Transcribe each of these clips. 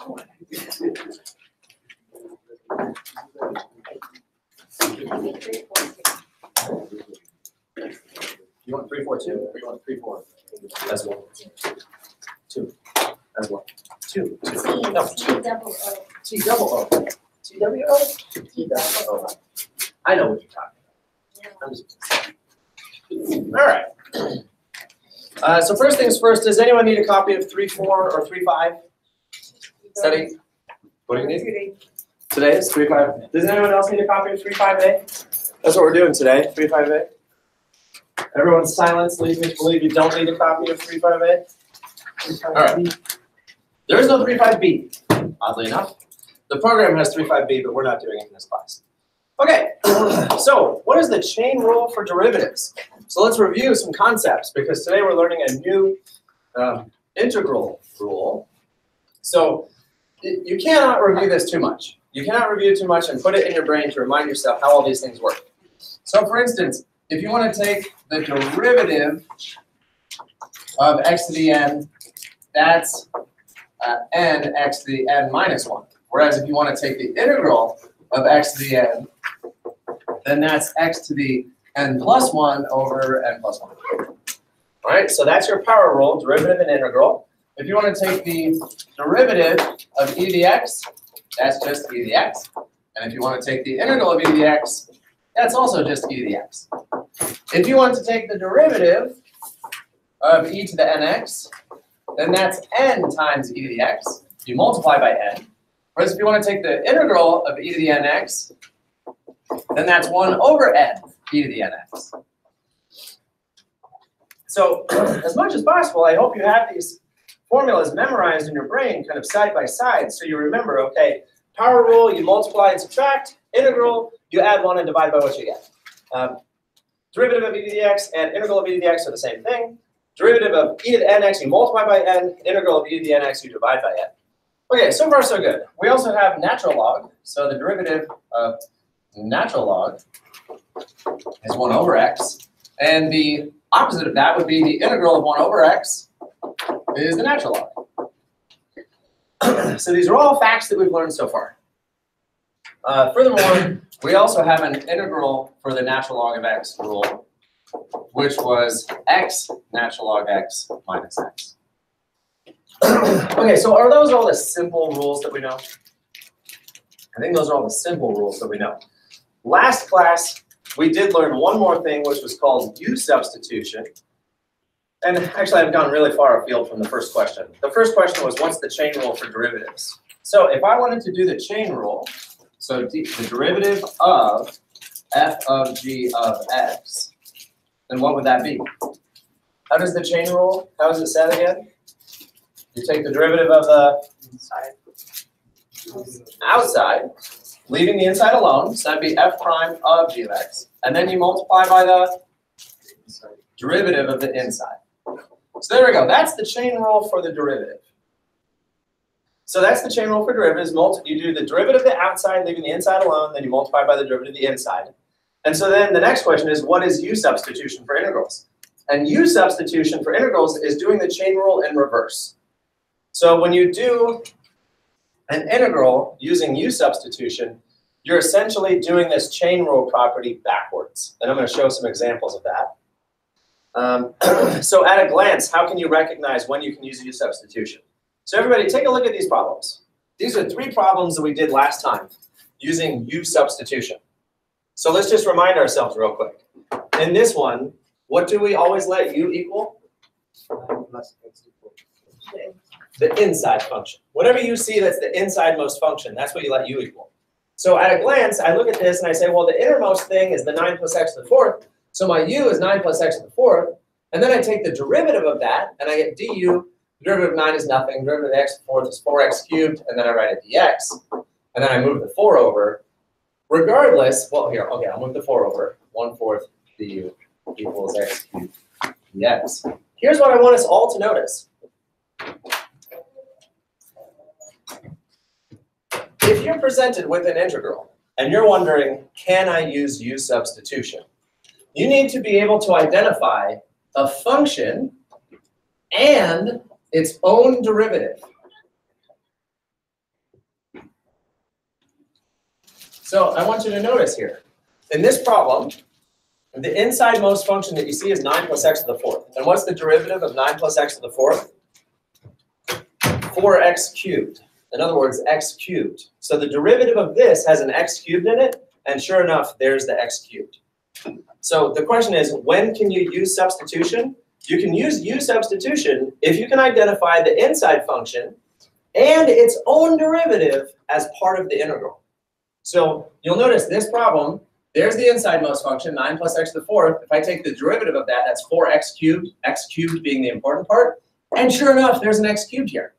You want 3, 4, 2, or you want 3, 4? That's 1. 2. That's 1. 2. No. T double O. T double O. T W O? T double O. I know what you're talking about. I'm just all right. So first things first, does anyone need a copy of 3.4 or 3.5? Study? What do you need? Today is 3.5. Does anyone else need a copy of 3.5a? That's what we're doing today, 3.5a. Everyone's silence leads me to believe you don't need a copy of 3.5a. All right. There is no 3.5b, oddly enough. The program has 3.5b, but we're not doing it in this class. Okay, so what is the chain rule for derivatives? So let's review some concepts, because today we're learning a new integral rule. So you cannot review this too much. You cannot review too much and put it in your brain to remind yourself how all these things work. So for instance, if you want to take the derivative of x to the n, that's n x to the n minus 1. Whereas if you want to take the integral of x to the n, then that's x to the n plus 1 over n plus 1. All right, so that's your power rule, derivative and integral. If you want to take the derivative of e to the x, that's just e to the x. And if you want to take the integral of e to the x, that's also just e to the x. If you want to take the derivative of e to the nx, then that's n times e to the x. You multiply by n. Whereas if you want to take the integral of e to the nx, then that's 1 over n e to the nx. So as much as possible, I hope you have these formulas memorized in your brain kind of side by side, so you remember, okay, power rule, you multiply and subtract. Integral, you add 1 and divide by what you get. Derivative of e to the x and integral of e to the x are the same thing. Derivative of e to the nx, you multiply by n. Integral of e to the nx, you divide by n. Okay, so far so good. We also have natural log. So the derivative of natural log is 1 over x. And the opposite of that would be the integral of 1 over x is the natural log. So these are all facts that we've learned so far. Furthermore, we also have an integral for the natural log of x rule, which was x natural log x minus x. Okay, so are those all the simple rules that we know? I think those are all the simple rules that we know. Last class, we did learn one more thing, which was called u substitution. And actually, I've gone really far afield from the first question. The first question was, what's the chain rule for derivatives? So if I wanted to do the chain rule, so the derivative of f of g of x, then what would that be? How does the chain rule, how is it said again? You take the derivative of the outside, leaving the inside alone, so that'd be f prime of g of x, and then you multiply by the derivative of the inside. So there we go, that's the chain rule for the derivative. So that's the chain rule for derivatives. You do the derivative of the outside, leaving the inside alone, then you multiply by the derivative of the inside. And so then the next question is, what is u substitution for integrals? And u substitution for integrals is doing the chain rule in reverse. So when you do an integral using u substitution, you're essentially doing this chain rule property backwards. And I'm going to show some examples of that. So at a glance, how can you recognize when you can use u substitution? So everybody, take a look at these problems. These are 3 problems that we did last time using u substitution. So let's just remind ourselves real quick. In this one, what do we always let u equal? The inside function. Whatever you see that's the insidemost function, that's what you let u equal. So at a glance, I look at this and I say, well, the innermost thing is the 9 plus x to the 4th. So my u is 9 plus x to the 4th. And then I take the derivative of that, and I get du. The derivative of 9 is nothing. The derivative of x to the 4th is 4x cubed. And then I write it dx. And then I move the 4 over. Regardless, well, here, okay, I'll move the 4 over. 1/4 du equals x cubed dx. Here's what I want us all to notice. If you're presented with an integral and you're wondering, can I use u substitution? You need to be able to identify a function and its own derivative. So I want you to notice here. In this problem, the insidemost function that you see is 9 plus x to the fourth. And what's the derivative of 9 plus x to the fourth? 4x cubed. In other words, x cubed. So the derivative of this has an x cubed in it, and sure enough, there's the x cubed. So the question is, when can you use substitution? You can use substitution if you can identify the inside function and its own derivative as part of the integral. So you'll notice this problem, there's the insidemost function, 9 plus x to the fourth. If I take the derivative of that, that's 4x cubed, x cubed being the important part. And sure enough, there's an x cubed here.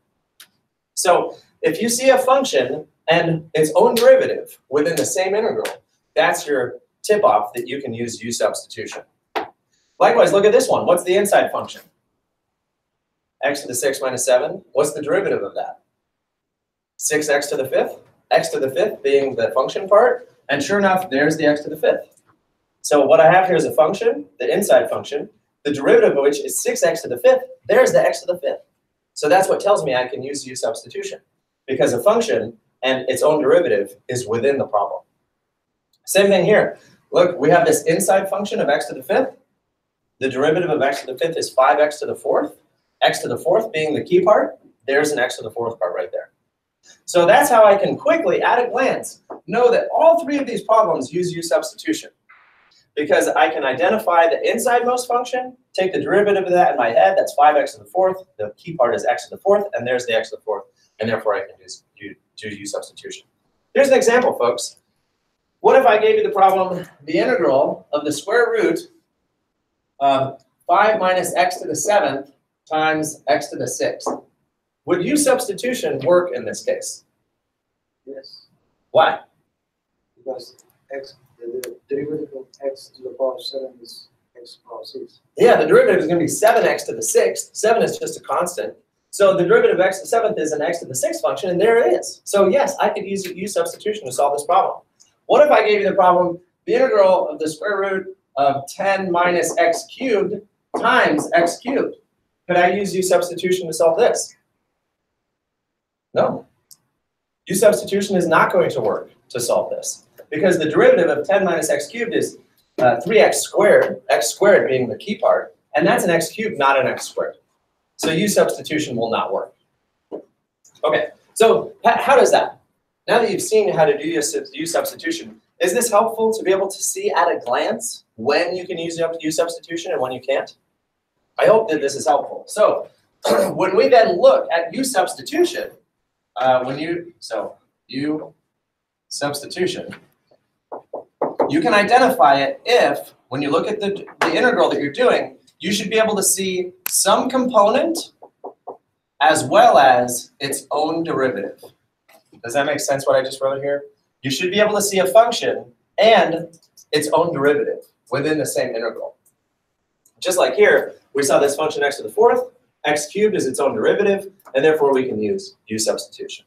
So if you see a function and its own derivative within the same integral, that's your tip-off that you can use substitution. Likewise, look at this one. What's the inside function? X to the 6 minus 7. What's the derivative of that? 6x to the fifth. X to the fifth being the function part. And sure enough, there's the x to the fifth. So what I have here is a function, the inside function, the derivative of which is 6x to the fifth. There's the x to the fifth. So that's what tells me I can use substitution, because a function and its own derivative is within the problem. Same thing here. Look, we have this inside function of x to the fifth. The derivative of x to the fifth is 5x to the fourth. X to the fourth being the key part. There's an x to the fourth part right there. So that's how I can quickly, at a glance, know that all three of these problems use substitution. Because I can identify the insidemost function, take the derivative of that in my head, that's 5x to the fourth. The key part is x to the fourth, and there's the x to the fourth. And therefore, I can do substitution. Here's an example, folks. What if I gave you the problem, the integral of the square root of 5 minus x to the 7th times x to the 6th? Would substitution work in this case? Yes. Why? Because the derivative of x to the power 7 is x to the power 6. Yeah, the derivative is going to be 7x to the 6th. 7 is just a constant. So the derivative of x to the 7th is an x to the 6th function, and there it is. So yes, I could use substitution to solve this problem. What if I gave you the problem, the integral of the square root of 10 minus x cubed times x cubed? Could I use substitution to solve this? No. Substitution is not going to work to solve this, because the derivative of 10 minus x cubed is 3x squared being the key part, and that's an x cubed, not an x squared. So substitution will not work. Okay, so how does that? Now that you've seen how to do substitution, is this helpful to be able to see at a glance when you can use substitution and when you can't? I hope that this is helpful. So when we then look at substitution, substitution, you can identify it if, when you look at the integral that you're doing, you should be able to see some component as well as its own derivative. Does that make sense what I just wrote here? You should be able to see a function and its own derivative within the same integral. Just like here, we saw this function x to the fourth. X cubed is its own derivative, and therefore we can use substitution.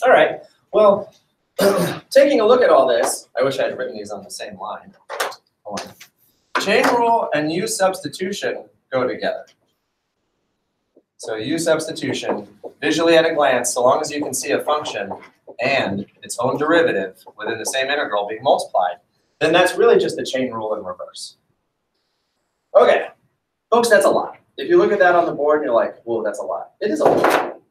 All right, well, taking a look at all this, I wish I had written these on the same line. Hold on. Chain rule and substitution go together. So substitution, visually at a glance, so long as you can see a function and its own derivative within the same integral being multiplied, then that's really just the chain rule in reverse. Okay, folks, that's a lot. If you look at that on the board and you're like, whoa, that's a lot. It is a lot.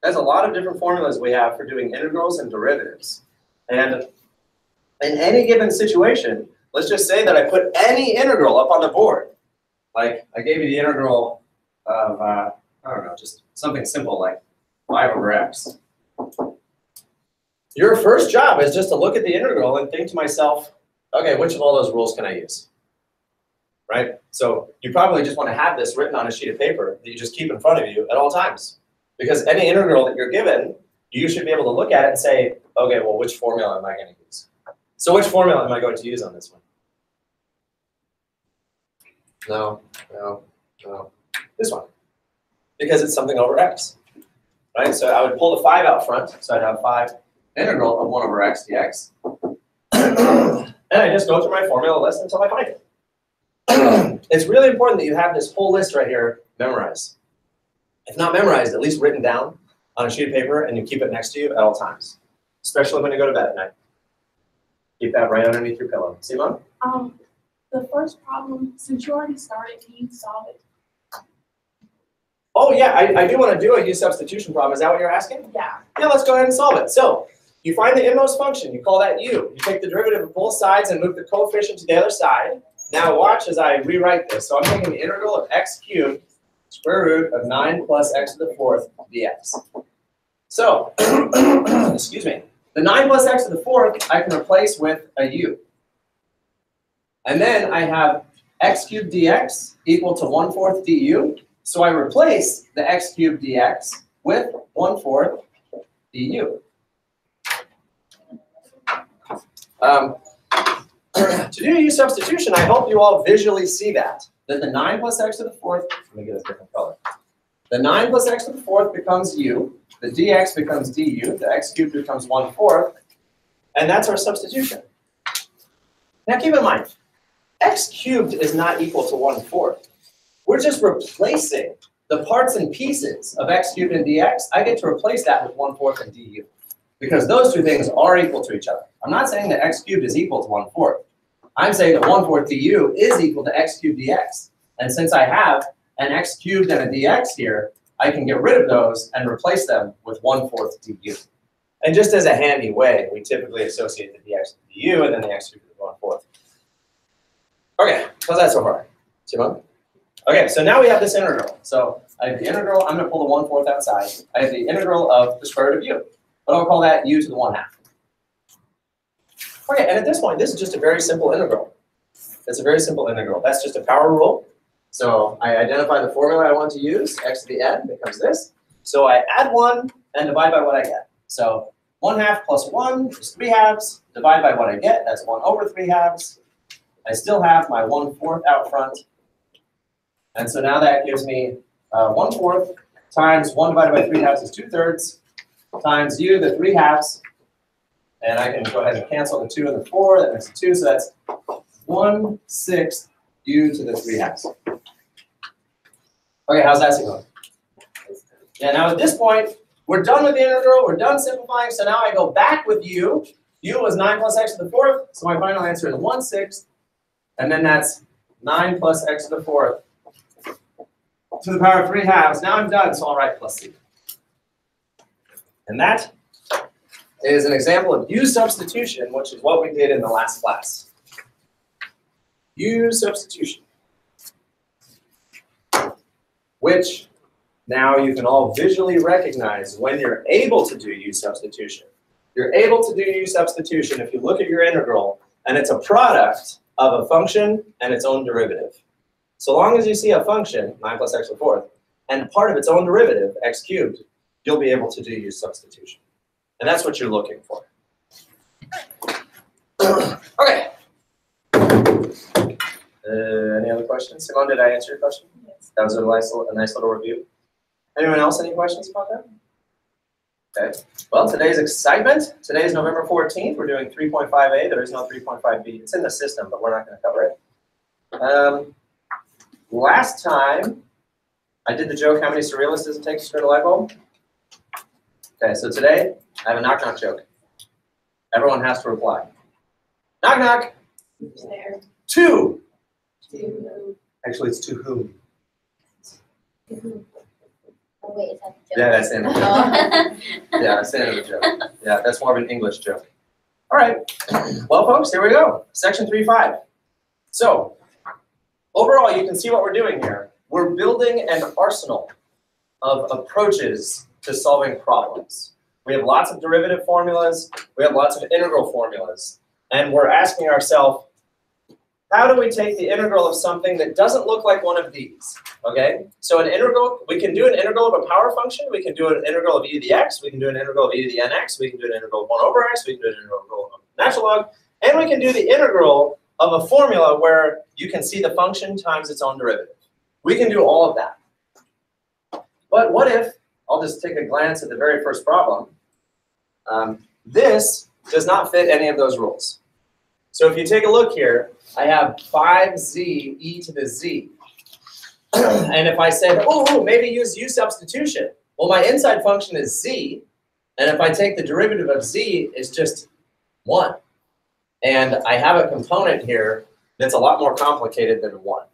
There's a lot of different formulas we have for doing integrals and derivatives. And in any given situation, let's just say that I put any integral up on the board. Like I gave you the integral of, I don't know, just something simple like 5 over x. Your first job is just to look at the integral and think to myself, okay, which of all those rules can I use? Right? So you probably just want to have this written on a sheet of paper that you just keep in front of you at all times. Because any integral that you're given, you should be able to look at it and say, okay, well, which formula am I going to use? So which formula am I going to use on this one? No. This one. Because it's something over x. Right? So I would pull the 5 out front. So I'd have 5 integral of 1 over x dx. And I just go through my formula list until I find it. It's really important that you have this whole list right here memorized. If not memorized, at least written down on a sheet of paper, and you keep it next to you at all times, especially when you go to bed at night. Keep that right underneath your pillow. Simone? The first problem, since you already started, can you solve it? Oh yeah, I do want to do a u substitution problem. Is that what you're asking? Yeah. Yeah, let's go ahead and solve it. So you find the inmost function. You call that u. You take the derivative of both sides and move the coefficient to the other side. Now watch as I rewrite this. So I'm taking the integral of x cubed square root of 9 plus x to the 4th dx. So, excuse me, the 9 plus x to the 4th I can replace with a u. And then I have x cubed dx equal to 1/4 du. So I replace the x cubed dx with 1/4 du. To do u substitution, I hope you all visually see that the 9 plus x to the 4th, let me get a different color. The 9 plus x to the 4th becomes u, the dx becomes du, the x cubed becomes 1/4, and that's our substitution. Now keep in mind, x cubed is not equal to 1/4. We're just replacing the parts and pieces of x cubed and dx. I get to replace that with 1/4 and du, because those two things are equal to each other. I'm not saying that x cubed is equal to 1/4. I'm saying that 1/4 du is equal to x cubed dx. And since I have an x cubed and a dx here, I can get rid of those and replace them with 1/4 du. And just as a handy way, we typically associate the dx with the du and then the x cubed with 1/4. Okay, how's that so far? Simone? Okay, so now we have this integral. So I have the integral, I'm going to pull the 1/4 outside. I have the integral of the square root of u. But I'll call that u to the 1/2. Okay, and at this point, this is just a very simple integral. It's a very simple integral. That's just a power rule. So I identify the formula I want to use, x to the n becomes this. So I add 1 and divide by what I get. So 1/2 plus 1 is 3/2. Divide by what I get, that's 1/3/2. I still have my 1/4 out front. And so now that gives me 1/4 times 1 divided by 3/2 is 2/3 times u, the 3/2. And I can go ahead and cancel the 2 and the 4. That makes it 2. So that's 1/6 u to the 3/2. Okay, how's that going? Yeah, now at this point, we're done with the integral. We're done simplifying. So now I go back with u. U was 9 plus x to the 4th. So my final answer is 1/6. And then that's 9 plus x to the 4th to the power of 3/2. Now I'm done, so I'll write plus c. And that is an example of u substitution, which is what we did in the last class. U substitution, which now you can all visually recognize when you're able to do u substitution. You're able to do u substitution if you look at your integral and it's a product of a function and its own derivative. So long as you see a function, 9 plus x to the 4th, and part of its own derivative, x cubed, you'll be able to do u substitution. And that's what you're looking for. Okay. Any other questions? Simone, did I answer your question? Yes. That was a nice little review. Anyone else, any questions about that? Okay. Well, today's excitement. Today is November 14th. We're doing 3.5a. There is no 3.5b. It's in the system, but we're not going to cover it. Last time, I did the joke, how many surrealists does it take to screw in a light bulb? Okay, so today, I have a knock-knock joke. Everyone has to reply. Knock, knock. Who's there? To. To Actually, it's to whom? who? Oh, wait, is that the joke? Yeah, that's the end of the joke. Yeah, that's the end of the joke. Yeah, that's more of an English joke. All right. Well, folks, here we go. Section 3.5. So, overall, you can see what we're doing here. We're building an arsenal of approaches to solving problems. We have lots of derivative formulas. We have lots of integral formulas. And we're asking ourselves, how do we take the integral of something that doesn't look like one of these? Okay, so an integral, we can do an integral of a power function. We can do an integral of e to the x. We can do an integral of e to the nx. We can do an integral of 1 over x. We can do an integral of natural log. And we can do the integral of a formula where you can see the function times its own derivative. We can do all of that. But what if, I'll just take a glance at the very first problem. This does not fit any of those rules. So if you take a look here, I have 5z e to the z. And if I said, oh, maybe use u substitution. Well, my inside function is z. And if I take the derivative of z, it's just 1. And I have a component here that's a lot more complicated than 1.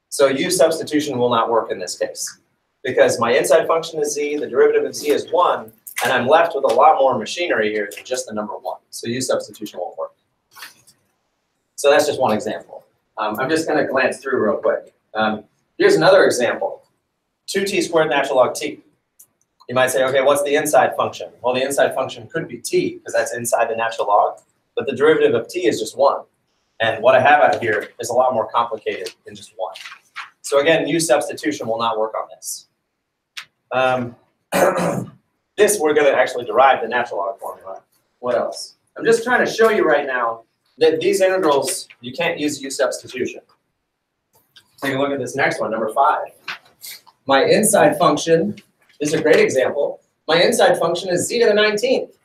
So u substitution will not work in this case because my inside function is z, the derivative of z is 1, and I'm left with a lot more machinery here than just the number 1. So u substitution won't work. So that's just one example. I'm just going to glance through real quick. Here's another example. 2t squared natural log t. You might say, okay, what's the inside function? Well, the inside function could be t, because that's inside the natural log, but the derivative of t is just 1. And what I have out here is a lot more complicated than just 1. So again, u substitution will not work on this. This, we're going to actually derive the natural log formula. What else? I'm just trying to show you right now that these integrals, you can't use u substitution. Take a look at this next one, number 5. My inside function is a great example. My inside function is z to the 19th.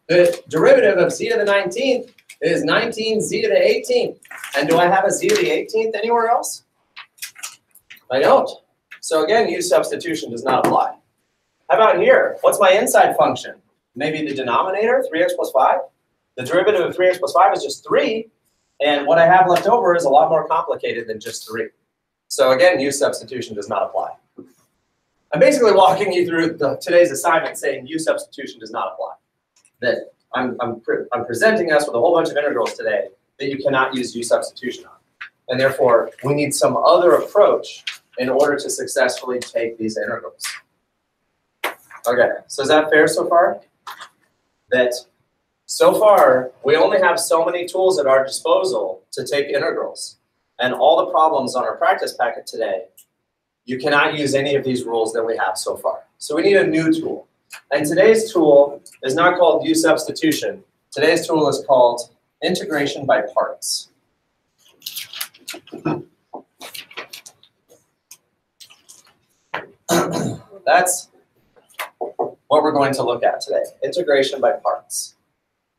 The derivative of z to the 19th is 19z to the 18th. And do I have a z to the 18th anywhere else? I don't. So again, u substitution does not apply. How about here? What's my inside function? Maybe the denominator, 3x plus 5? The derivative of 3x plus 5 is just 3. And what I have left over is a lot more complicated than just 3. So again, u substitution does not apply. I'm basically walking you through today's assignment saying u substitution does not apply. That I'm presenting us with a whole bunch of integrals today that you cannot use u substitution on. And therefore, we need some other approach in order to successfully take these integrals. Okay, so is that fair so far? That so far, we only have so many tools at our disposal to take integrals. And all the problems on our practice packet today, you cannot use any of these rules that we have so far. So we need a new tool. And today's tool is not called u substitution. Today's tool is called integration by parts. That's what we're going to look at today, integration by parts.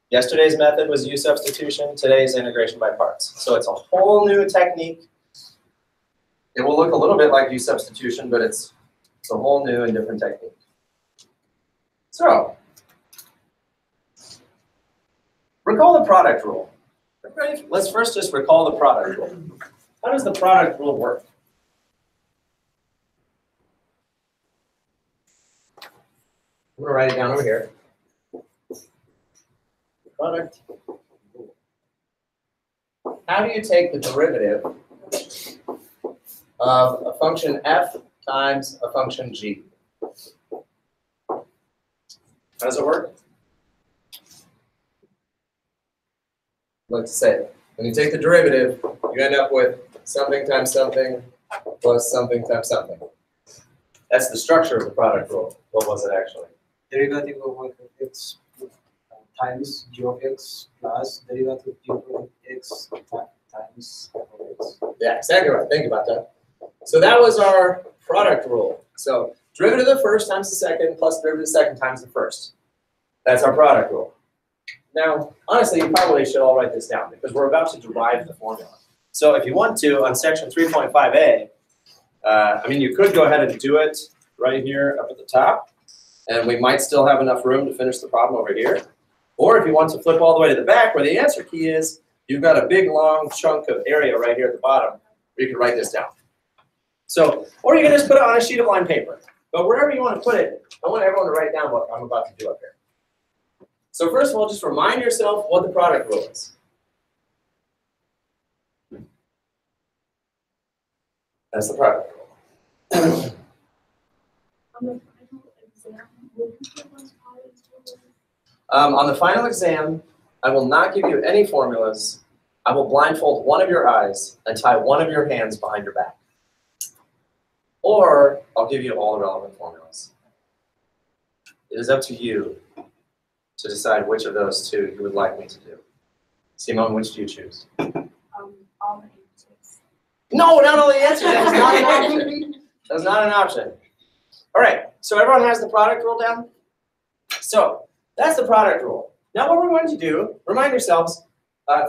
Yesterday's method was u substitution, today's integration by parts. So it's a whole new technique. It will look a little bit like u substitution, but it's a whole new and different technique. So, recall the product rule. Everybody, let's first just recall the product rule. How does the product rule work? I'm going to write it down over here. Product rule. How do you take the derivative of a function f times a function g? How does it work? I'd like to say, when you take the derivative, you end up with something times something plus something times something. That's the structure of the product rule. What was it actually? Derivative of x times g of x plus derivative of x times x. Yeah, exactly right. Think about that. So that was our product rule. So derivative of the first times the second plus derivative of the second times the first. That's our product rule. Now, honestly, you probably should all write this down because we're about to derive the formula. So if you want to, on section 3.5a, I mean, you could go ahead and do it right here up at the top, and we might still have enough room to finish the problem over here. Or if you want to flip all the way to the back where the answer key is, you've got a big, long chunk of area right here at the bottom where you can write this down. So, or you can just put it on a sheet of lined paper. But wherever you want to put it, I want everyone to write down what I'm about to do up here. So first of all, just remind yourself what the product rule is. That's the product rule. On the final exam, I will not give you any formulas. I will blindfold one of your eyes and tie one of your hands behind your back. Or I'll give you all the relevant formulas. It is up to you to decide which of those two you would like me to do. Simone, which do you choose? All the answers. No, not all the answers. That was not an option. That was not an option. All right, so everyone has the product rule down? So that's the product rule. Now what we're going to do, remind yourselves,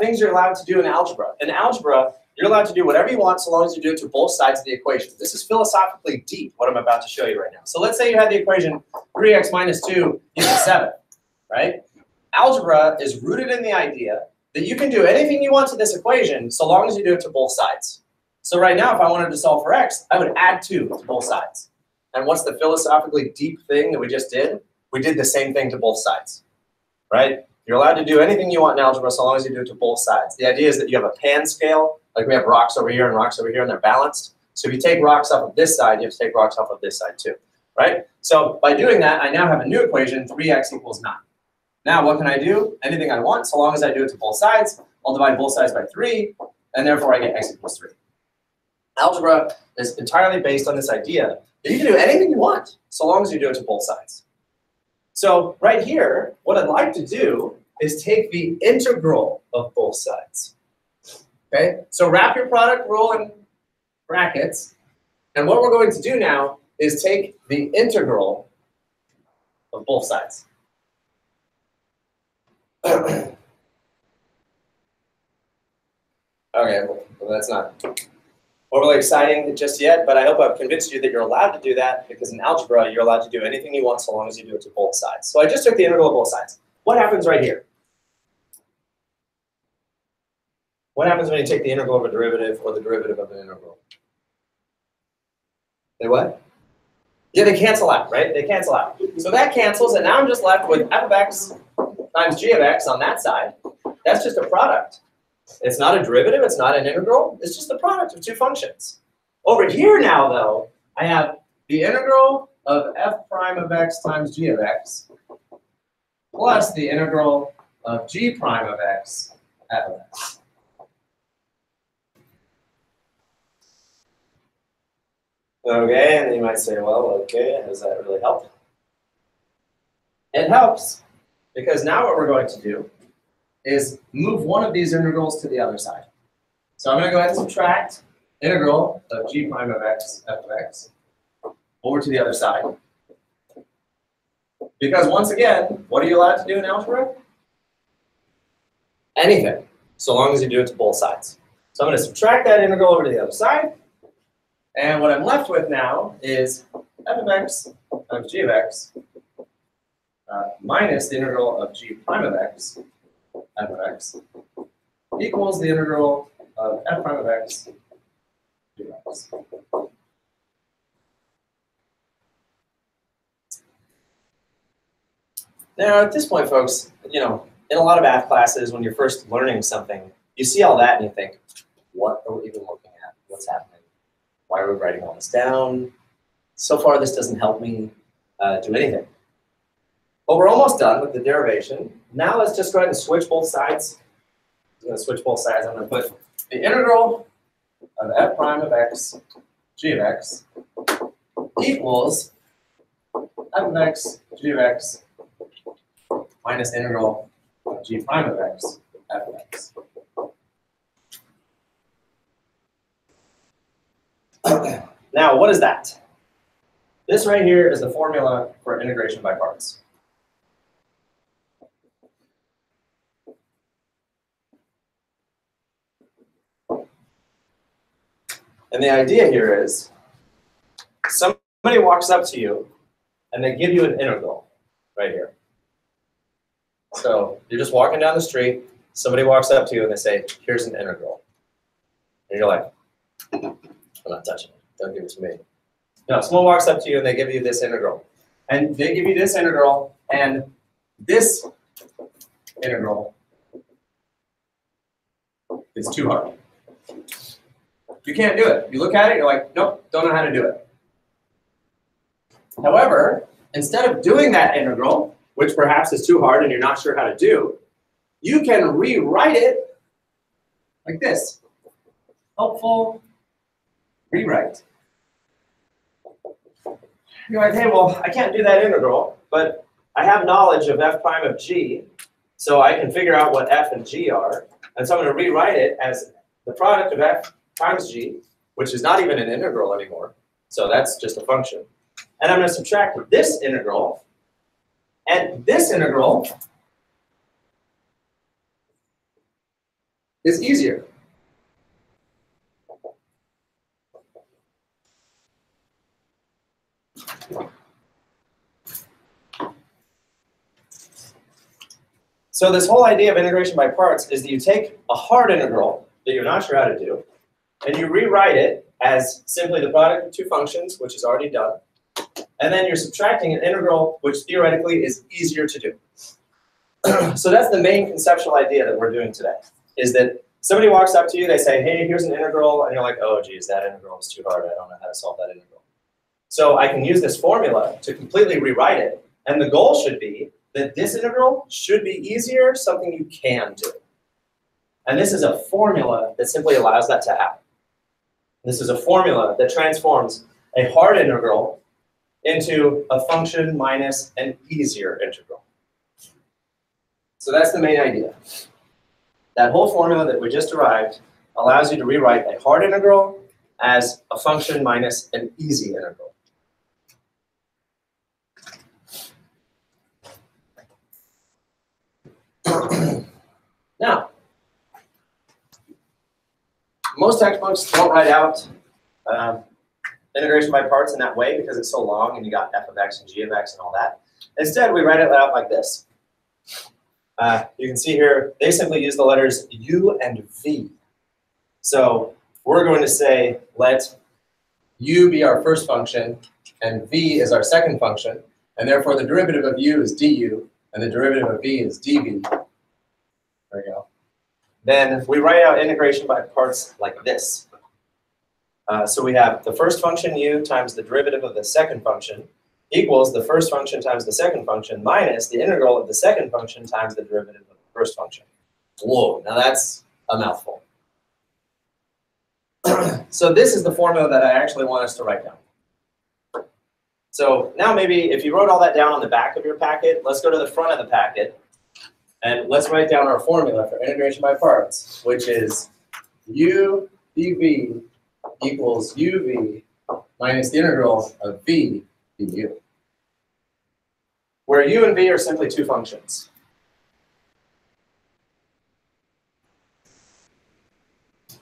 things you're allowed to do in algebra. In algebra, you're allowed to do whatever you want so long as you do it to both sides of the equation. This is philosophically deep, what I'm about to show you right now. So let's say you had the equation 3x minus 2 equals 7, right? Algebra is rooted in the idea that you can do anything you want to this equation so long as you do it to both sides. So right now, if I wanted to solve for x, I would add 2 to both sides. And what's the philosophically deep thing that we just did? We did the same thing to both sides, right? You're allowed to do anything you want in algebra so long as you do it to both sides. The idea is that you have a pan scale, like we have rocks over here and rocks over here, and they're balanced. So if you take rocks off of this side, you have to take rocks off of this side too, right? So by doing that, I now have a new equation, 3x equals 9. Now what can I do? Anything I want, so long as I do it to both sides. I'll divide both sides by 3, and therefore I get x equals 3. Algebra is entirely based on this idea that you can do anything you want, so long as you do it to both sides. So right here, what I'd like to do is take the integral of both sides. Okay, so wrap your product rule in brackets, and what we're going to do now is take the integral of both sides. Okay, well, that's not overly exciting just yet, but I hope I've convinced you that you're allowed to do that, because in algebra, you're allowed to do anything you want so long as you do it to both sides. So I just took the integral of both sides. What happens right here? What happens when you take the integral of a derivative or the derivative of an integral? They what? Yeah, they cancel out, right? They cancel out. So that cancels, and now I'm just left with f of x times g of x on that side. That's just a product. It's not a derivative, it's not an integral, it's just the product of 2 functions. Over here now, though, I have the integral of f prime of x times g of x plus the integral of g prime of x f of x. Okay, and then you might say, well, okay, does that really help? It helps, because now what we're going to do is move one of these integrals to the other side. So I'm going to go ahead and subtract integral of g prime of x f of x over to the other side. Because once again, what are you allowed to do in algebra? Anything, so long as you do it to both sides. So I'm going to subtract that integral over to the other side. And what I'm left with now is f of x times g of x minus the integral of g prime of x f of x equals the integral of f prime of x g of x. Now, at this point, folks, in a lot of math classes, when you're first learning something, you see all that and you think, what are we even looking at? What's happening? Why are we writing all this down? So far, this doesn't help me do anything. But we're almost done with the derivation. Now let's just go ahead and switch both sides. I'm going to switch both sides. I'm going to put the integral of f prime of x g of x equals f of x g of x minus integral of g prime of x f of x. Now, what is that? This right here is the formula for integration by parts. And the idea here is somebody walks up to you and they give you an integral right here. So you're just walking down the street, somebody walks up to you and they say, here's an integral. And you're like, I'm not touching it. Don't give it to me. No, someone walks up to you and they give you this integral. And they give you this integral, and this integral is too hard. You can't do it. You look at it, you're like, nope, don't know how to do it. However, instead of doing that integral, which perhaps is too hard and you're not sure how to do, you can rewrite it like this. Helpful rewrite. You're like, hey, well, I can't do that integral, but I have knowledge of f prime of g, so I can figure out what f and g are. And so I'm going to rewrite it as the product of f times g, which is not even an integral anymore. So that's just a function. And I'm going to subtract this integral. And this integral is easier. So this whole idea of integration by parts is that you take a hard integral that you're not sure how to do, and you rewrite it as simply the product of two functions, which is already done, and then you're subtracting an integral which theoretically is easier to do. So that's the main conceptual idea that we're doing today, is that somebody walks up to you, they say, hey, here's an integral, and you're like, oh, geez, that integral is too hard. I don't know how to solve that integral. So I can use this formula to completely rewrite it, and the goal should be that this integral should be easier, something you can do. And this is a formula that simply allows that to happen. This is a formula that transforms a hard integral into a function minus an easier integral. So that's the main idea. That whole formula that we just derived allows you to rewrite a hard integral as a function minus an easy integral. Now, most textbooks don't write out integration by parts in that way because it's so long and you got f of x and g of x and all that. Instead, we write it out like this. You can see here, they simply use the letters u and v. So we're going to say, let u be our first function and v is our second function, and therefore the derivative of u is du, and the derivative of v is dv. There we go. Then we write out integration by parts like this. So we have the first function u times the derivative of the second function equals the first function times the second function minus the integral of the second function times the derivative of the first function. Whoa, now that's a mouthful. So this is the formula that I actually want us to write down. So now maybe if you wrote all that down on the back of your packet, let's go to the front of the packet. And let's write down our formula for integration by parts, which is u dv equals uv minus the integral of v du, where u and v are simply two functions.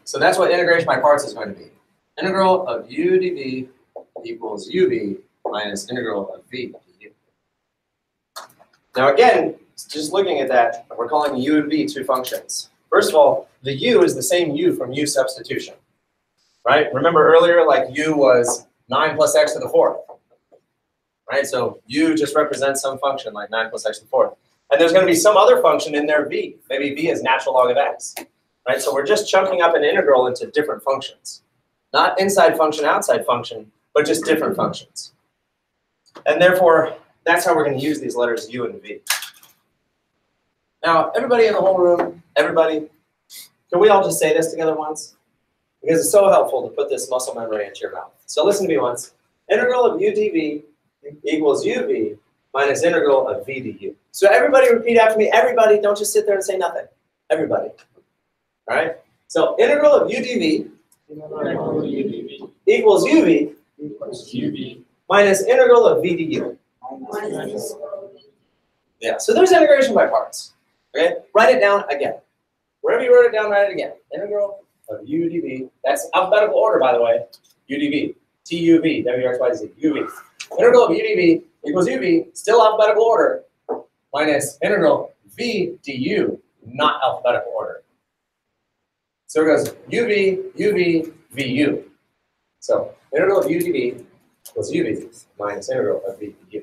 So that's what integration by parts is going to be. Integral of u dv equals uv minus integral of v du. Now again, just looking at that, we're calling u and v two functions. First of all, the u is the same u from u substitution, right? Remember earlier, like u was 9 plus x to the fourth, right? So u just represents some function like 9 plus x to the fourth. And there's going to be some other function in there, v. Maybe v is natural log of x, right? So we're just chunking up an integral into different functions. Not inside function, outside function, but just different functions. And therefore, that's how we're going to use these letters u and v. Now, everybody in the whole room, everybody, can we all just say this together once? Because it's so helpful to put this muscle memory into your mouth. So listen to me once. Integral of u dv equals uv minus integral of v du. So everybody repeat after me. Everybody, don't just sit there and say nothing. Everybody. All right? So integral of u dv equals uv minus integral of v du. Yeah, so there's integration by parts. Okay? Write it down again. Wherever you wrote it down, write it again. Integral of u dv. That's alphabetical order, by the way. u dv. tuv. wxyz. uv. Integral of u dv equals uv. Still alphabetical order. Minus integral v du. Not alphabetical order. So it goes uv, uv, vu. So integral of u dv equals uv minus integral of v du.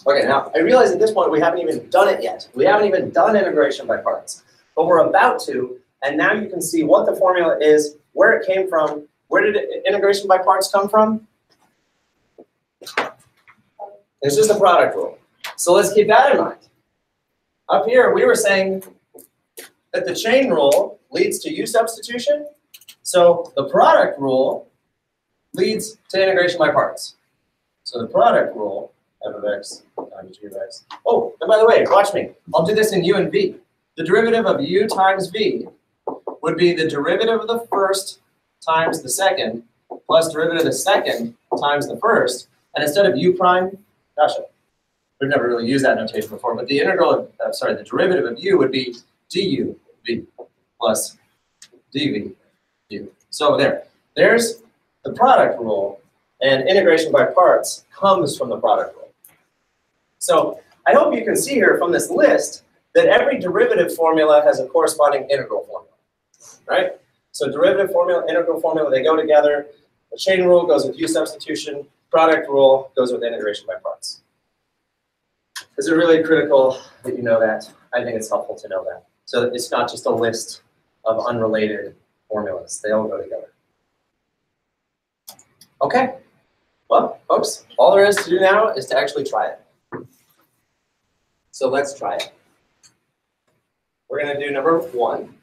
Okay, now I realize at this point we haven't even done it yet. We haven't even done integration by parts, but we're about to, and now you can see what the formula is, where it came from. Where did integration by parts come from? It's just a product rule. So let's keep that in mind. Up here, we were saying that the chain rule leads to u substitution. So the product rule leads to integration by parts. So the product rule, f of x times g of x. Oh, and by the way, watch me. I'll do this in u and v. The derivative of u times v would be the derivative of the first times the second plus derivative of the second times the first. And instead of u prime, gosh, we've never really used that notation before, but the integral of, the derivative of u would be du v plus dv u. So there's the product rule, And integration by parts comes from the product rule. So I hope you can see here from this list that every derivative formula has a corresponding integral formula, right? So derivative formula, integral formula, they go together. The chain rule goes with U substitution. Product rule goes with integration by parts. Is it really critical that you know that? I think it's helpful to know that. So that it's not just a list of unrelated formulas. They all go together. Okay. Well, folks, all there is to do now is to actually try it. So let's try it. We're going to do number 1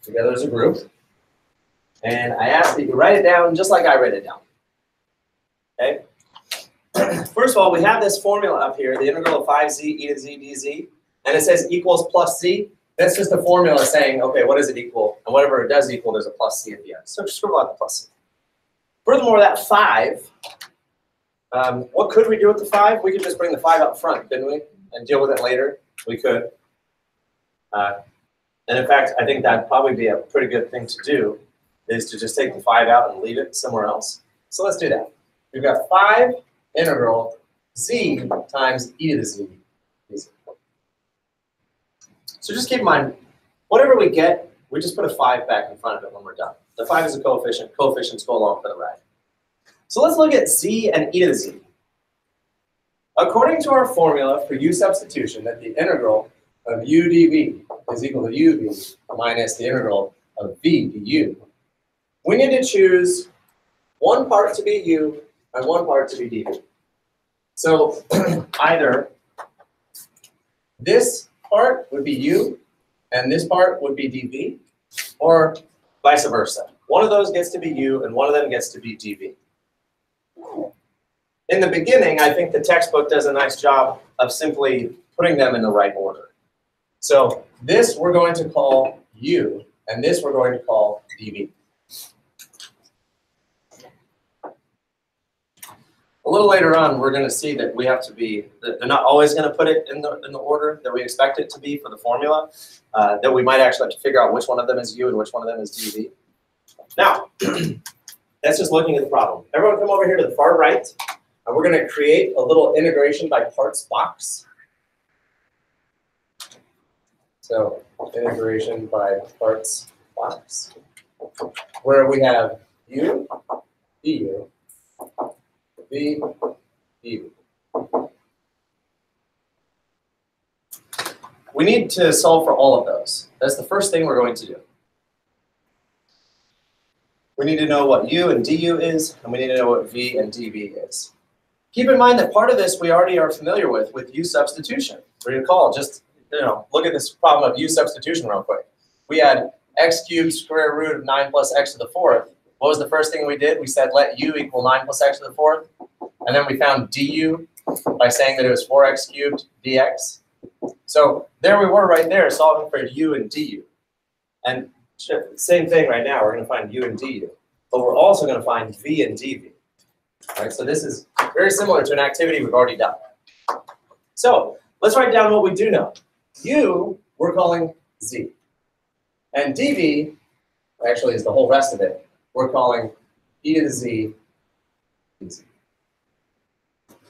together as a group. And I ask that you write it down just like I wrote it down. Okay? First of all, we have this formula up here, the integral of 5z e to z dz, and it says equals plus z. That's just a formula saying, okay, what does it equal? And whatever it does equal, there's a plus c at the end. So just scribble out the plus c. Furthermore, that 5, what could we do with the 5? We could just bring the 5 up front, couldn't we? And deal with it later. We could. And in fact, I think that'd probably be a pretty good thing to do, is to just take the 5 out and leave it somewhere else. So let's do that. We've got 5 integral z times e to the z. So just keep in mind, whatever we get, we just put a 5 back in front of it when we're done. The 5 is a coefficient. Coefficients go along for the ride. So let's look at z and e to the z. According to our formula for u substitution, that the integral of u dv is equal to uv minus the integral of v du, we need to choose one part to be u and one part to be dv. So either this part would be u and this part would be dv, or vice versa. One of those gets to be u and one of them gets to be dv. In the beginning, I think the textbook does a nice job of simply putting them in the right order. So this we're going to call u, and this we're going to call dv. A little later on, we're going to see that we have to be, they're not always going to put it in the order that we expect it to be for the formula, that we might actually have to figure out which one of them is u and which one of them is dv. Now, that's just looking at the problem. Everyone come over here to the far right, and we're going to create a little integration by parts box. So integration by parts box, where we have u, du, v, du. We need to solve for all of those. That's the first thing we're going to do. We need to know what u and du is, and we need to know what v and dv is. Keep in mind that part of this we already are familiar with u substitution. Recall, just look at this problem of u substitution real quick. We had x cubed square root of 9 plus x to the 4th. What was the first thing we did? We said let u equal 9 plus x to the 4th. And then we found du by saying that it was 4x cubed dx. So there we were right there solving for u and du. And same thing right now, we're going to find u and du. But we're also going to find v and dv. All right, so this is very similar to an activity we've already done. So let's write down what we do know. U, we're calling z. And dv, actually is the whole rest of it, we're calling e to the z dz.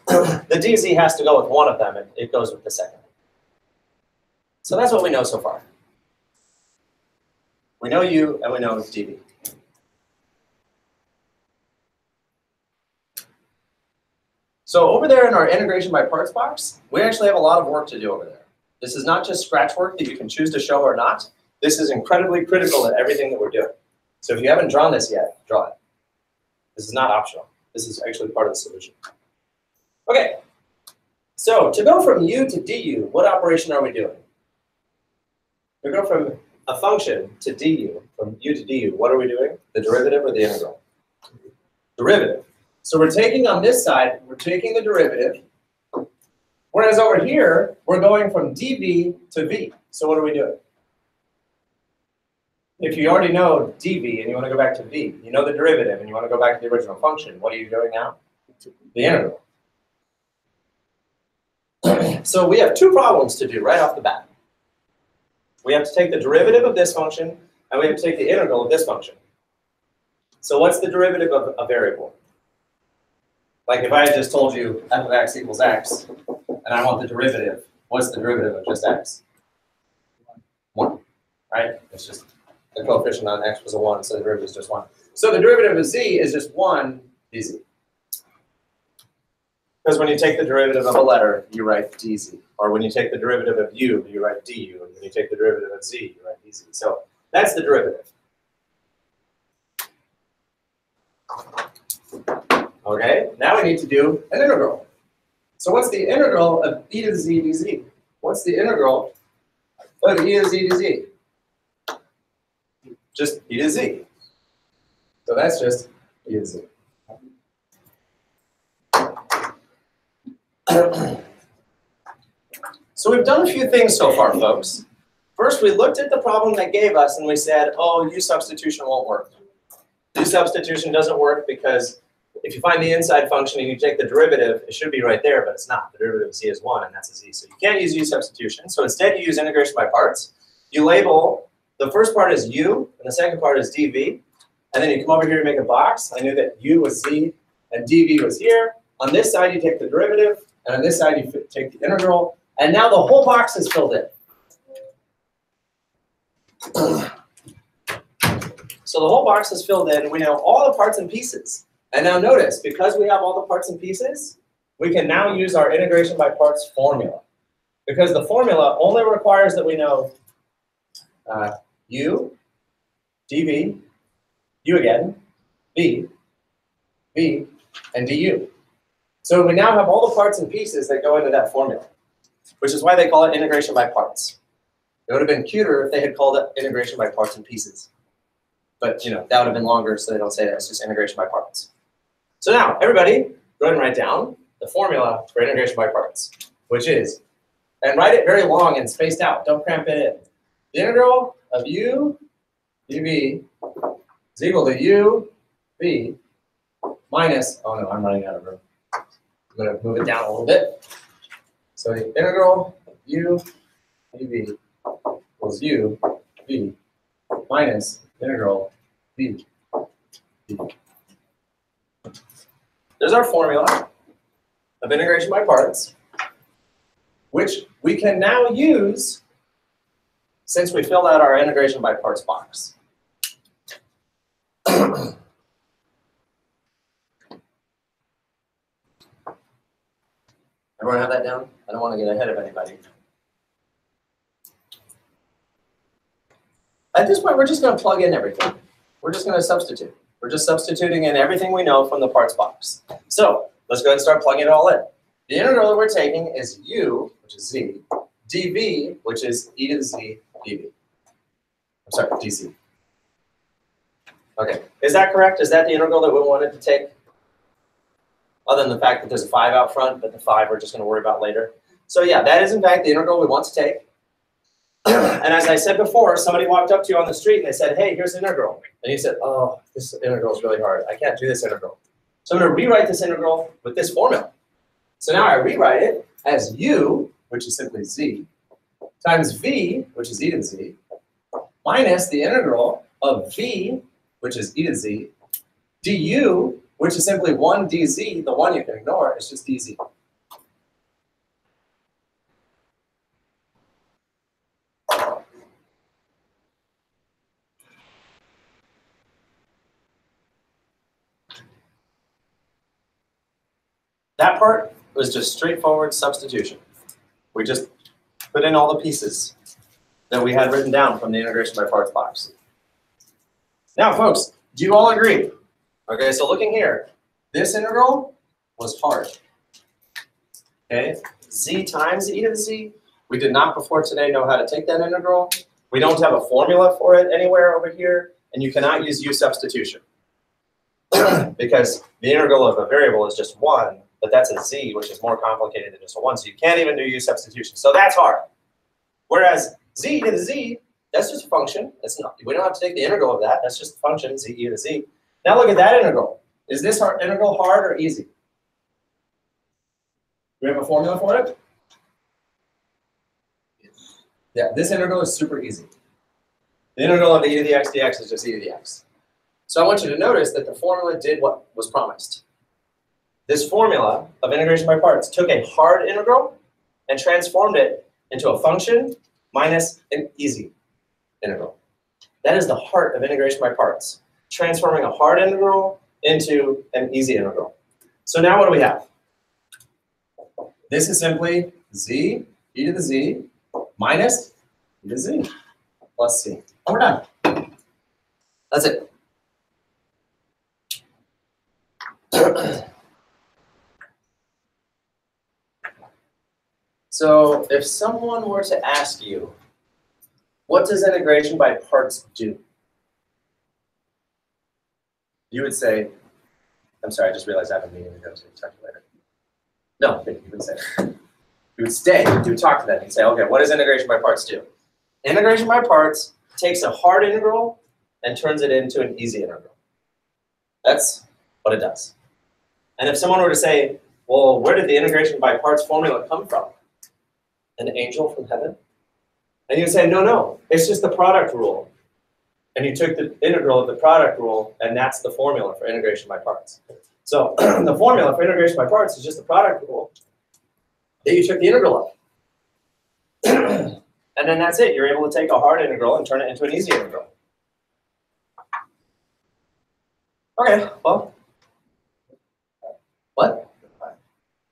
The dz has to go with one of them, and it goes with the second. So that's what we know so far. We know u and we know dv. So over there in our integration by parts box, we actually have a lot of work to do over there. This is not just scratch work that you can choose to show or not. This is incredibly critical in everything that we're doing. So if you haven't drawn this yet, draw it. This is not optional. This is actually part of the solution. Okay, so to go from u to du, what operation are we doing? We go from a function to du, from u to du. What are we doing? The derivative or the integral? Derivative. So we're taking on this side, we're taking the derivative, whereas over here, we're going from dv to v. So what are we doing? If you already know dv and you want to go back to v, you know the derivative and you want to go back to the original function, what are you doing now? The integral. So we have two problems to do right off the bat. We have to take the derivative of this function and we have to take the integral of this function. So what's the derivative of a variable? Like if I had just told you f of x equals x, and I want the derivative, what's the derivative of just x? 1, right? It's just the coefficient on x was a 1, so the derivative is just 1. So the derivative of z is just 1 dz. Because when you take the derivative of a letter, you write dz. Or when you take the derivative of u, you write du. And when you take the derivative of z, you write dz. So that's the derivative. Okay, now we need to do an integral. So what's the integral of e to the z dz? What's the integral of e to the z dz? Just e to the z. So that's just e to the z. So we've done a few things so far, folks. First, we looked at the problem they gave us and we said, oh, u substitution won't work. U substitution doesn't work because if you find the inside function and you take the derivative, it should be right there, but it's not. The derivative of z is 1, and that's a z. So you can't use u substitution. So instead, you use integration by parts. You label the first part as u, and the second part is dv. And then you come over here and make a box. I knew that u was z, and dv was here. On this side, you take the derivative, and on this side, you take the integral. And now the whole box is filled in. So the whole box is filled in, and we know all the parts and pieces. And now notice, because we have all the parts and pieces, we can now use our integration by parts formula. Because the formula only requires that we know u, dv, u again, v, and du. So we now have all the parts and pieces that go into that formula, which is why they call it integration by parts. It would have been cuter if they had called it integration by parts and pieces. But that would have been longer, so they don't say that. It's just integration by parts. So now, everybody, go ahead and write down the formula for integration by parts, which is, and write it very long and spaced out. Don't cramp it in. The integral of u dv is equal to u v minus, oh no, I'm running out of room. I'm going to move it down a little bit. So the integral of u dv equals u v minus integral v dv. There's our formula of integration by parts, which we can now use since we filled out our integration by parts box. Everyone have that down? I don't want to get ahead of anybody. At this point, we're just going to plug in everything. We're just going to substitute. We're just substituting in everything we know from the parts box. So let's go ahead and start plugging it all in. The integral that we're taking is u, which is z, dv, which is e to the z dv. I'm sorry, dz. Okay, is that correct? Is that the integral that we wanted to take? Other than the fact that there's a 5 out front, but the 5 we're just going to worry about later. So yeah, that is in fact the integral we want to take. And as I said before, somebody walked up to you on the street and they said, hey, here's the integral. And you said, oh, this integral is really hard. I can't do this integral. So I'm going to rewrite this integral with this formula. So now I rewrite it as u, which is simply z, times v, which is e to the z, minus the integral of v, which is e to the z, du, which is simply 1 dz. The one you can ignore is just dz. That part was just straightforward substitution. We just put in all the pieces that we had written down from the integration by parts box. Now, folks, do you all agree? Okay, so looking here, this integral was hard. Okay, z times e to the z. We did not before today know how to take that integral. We don't have a formula for it anywhere over here, and you cannot use u substitution. Because the integral of a variable is just 1, but that's a z, which is more complicated than just a 1, so you can't even do u substitution. So that's hard. Whereas z to the z, that's just a function. It's not, we don't have to take the integral of that. That's just a function, z e to the z. Now look at that integral. Is this integral hard or easy? Do we have a formula for it? Yeah, this integral is super easy. The integral of e to the x dx is just e to the x. So I want you to notice that the formula did what was promised. this formula of integration by parts took a hard integral and transformed it into a function minus an easy integral. That is the heart of integration by parts, transforming a hard integral into an easy integral. So now what do we have? This is simply z e to the z minus e to the z plus c. And we're done. That's it. So if someone were to ask you, what does integration by parts do? You would say, I'm sorry, I just realized I have a meeting to go to. Talk to you later. No, you would say. You would stay, you would talk to them. You'd say, okay, what does integration by parts do? Integration by parts takes a hard integral and turns it into an easy integral. That's what it does. And if someone were to say, well, where did the integration by parts formula come from? An angel from heaven? And you'd say, no, it's just the product rule. And you took the integral of the product rule, and that's the formula for integration by parts. So the formula for integration by parts is just the product rule that you took the integral of. And then that's it. You're able to take a hard integral and turn it into an easy integral. Okay, well. What?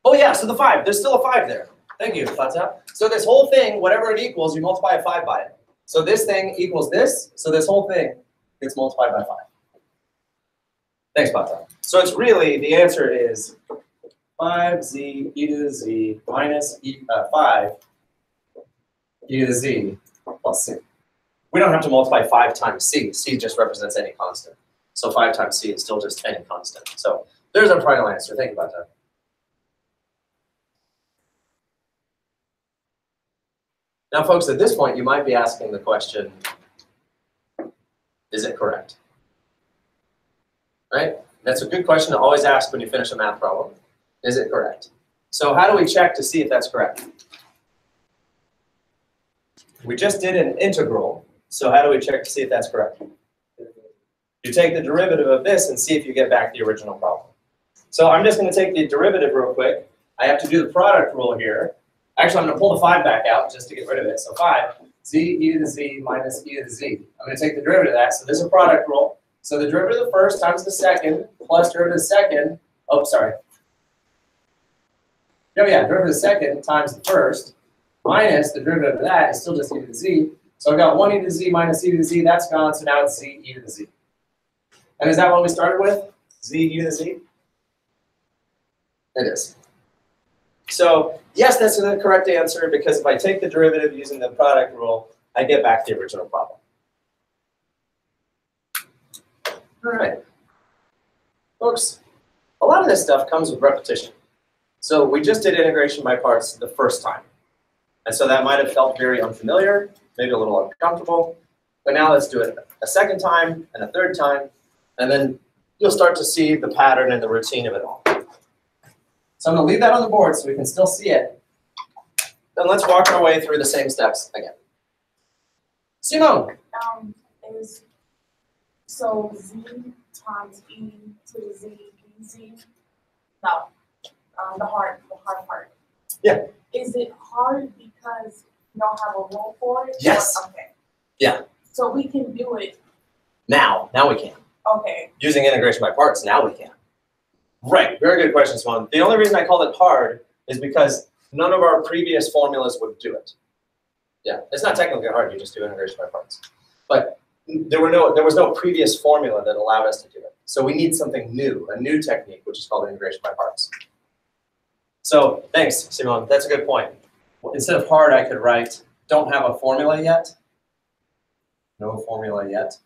Oh yeah, so the 5. There's still a 5 there. Thank you, Fata. So this whole thing, whatever it equals, you multiply a 5 by it. So this thing equals this, so this whole thing gets multiplied by 5. Thanks, Fata. So it's really, the answer is 5z e to the z minus 5 e to the z plus c. We don't have to multiply 5 times c. C just represents any constant. So 5 times c is still just any constant. So there's our final answer. Think about that. Now, folks, at this point, you might be asking the question, is it correct? Right? That's a good question to always ask when you finish a math problem. Is it correct? So how do we check to see if that's correct? We just did an integral, so how do we check to see if that's correct? You take the derivative of this and see if you get back the original problem. So I'm just going to take the derivative real quick. I have to do the product rule here. Actually, I'm going to pull the 5 back out just to get rid of it. So 5, z e to the z minus e to the z. I'm going to take the derivative of that. So this is a product rule. So the derivative of the first times the second plus derivative of the second. Oh, sorry. Oh, yeah, derivative of the second times the first minus the derivative of that is still just e to the z. So I've got 1 e to the z minus e to the z. That's gone. So now it's z e to the z. And is that what we started with? Z e to the z? It is. So yes, that's the correct answer, because if I take the derivative using the product rule, I get back the original problem. All right. Folks, a lot of this stuff comes with repetition. So we just did integration by parts the first time. And so that might have felt very unfamiliar, maybe a little uncomfortable. But now let's do it a second time and a third time. And then you'll start to see the pattern and the routine of it all. So I'm going to leave that on the board so we can still see it. Then let's walk our way through the same steps again. Simone. So z times e to the z, z. No, the hard part. Yeah. Is it hard because you don't have a rule for it? Yes. Okay. Yeah. So we can do it. Now we can. Okay. Using integration by parts, now we can. Right, very good question, Simone. The only reason I called it hard is because none of our previous formulas would do it. Yeah, it's not technically hard, you just do integration by parts. But there was no previous formula that allowed us to do it. So we need something new, a new technique, which is called integration by parts. So thanks, Simone, that's a good point. Instead of hard, I could write, don't have a formula yet. No formula yet.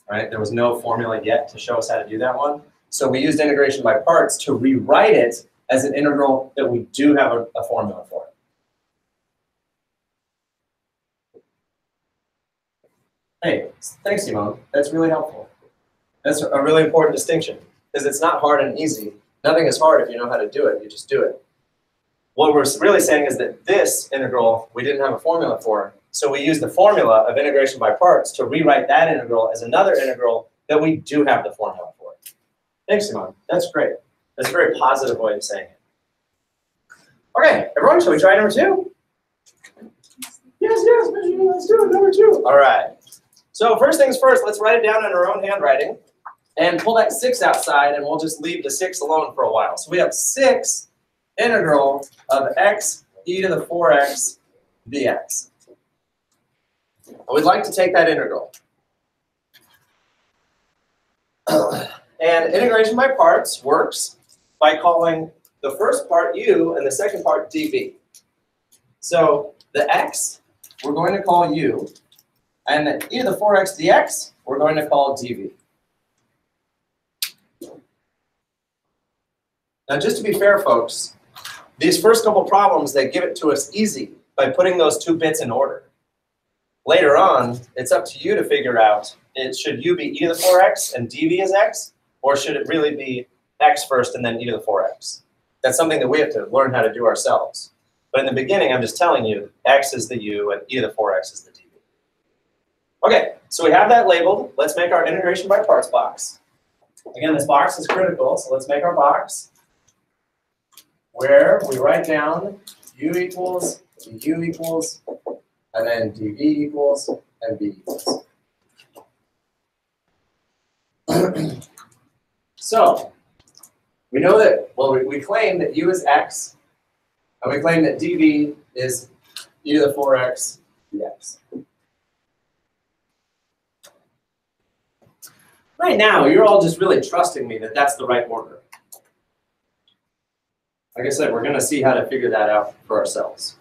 Right, there was no formula yet to show us how to do that one. So we used integration by parts to rewrite it as an integral that we do have a formula for. Hey, thanks, Simone. That's really helpful. That's a really important distinction, because it's not hard and easy. Nothing is hard if you know how to do it. You just do it. What we're really saying is that this integral we didn't have a formula for, so we used the formula of integration by parts to rewrite that integral as another integral that we do have the formula for. Thanks, Simone. That's great. That's a very positive way of saying it. Okay, everyone, shall we try number 2? Yes, let's do it, number 2. All right. So first things first, let's write it down in our own handwriting and pull that 6 outside, and we'll just leave the 6 alone for a while. So we have 6 integral of x e to the 4x dx. We'd like to take that integral. And integration by parts works by calling the first part u and the second part dv. So the x, we're going to call u, and the e to the 4x dx, we're going to call dv. Now, just to be fair, folks, these first couple problems, they give it to us easy by putting those 2 bits in order. Later on, it's up to you to figure out, should u be e to the 4x and dv is x, or should it really be x first and then e to the 4x? That's something that we have to learn how to do ourselves. But in the beginning, I'm just telling you, x is the u and e to the 4x is the dv. Okay, so we have that labeled. Let's make our integration by parts box. Again, this box is critical, so let's make our box where we write down u equals, u equals, and then dv equals, and v equals. So, we know that, well, we claim that u is x, and we claim that dv is e to the 4x dx. Right now, you're all just really trusting me that that's the right order. Like I said, we're going to see how to figure that out for ourselves.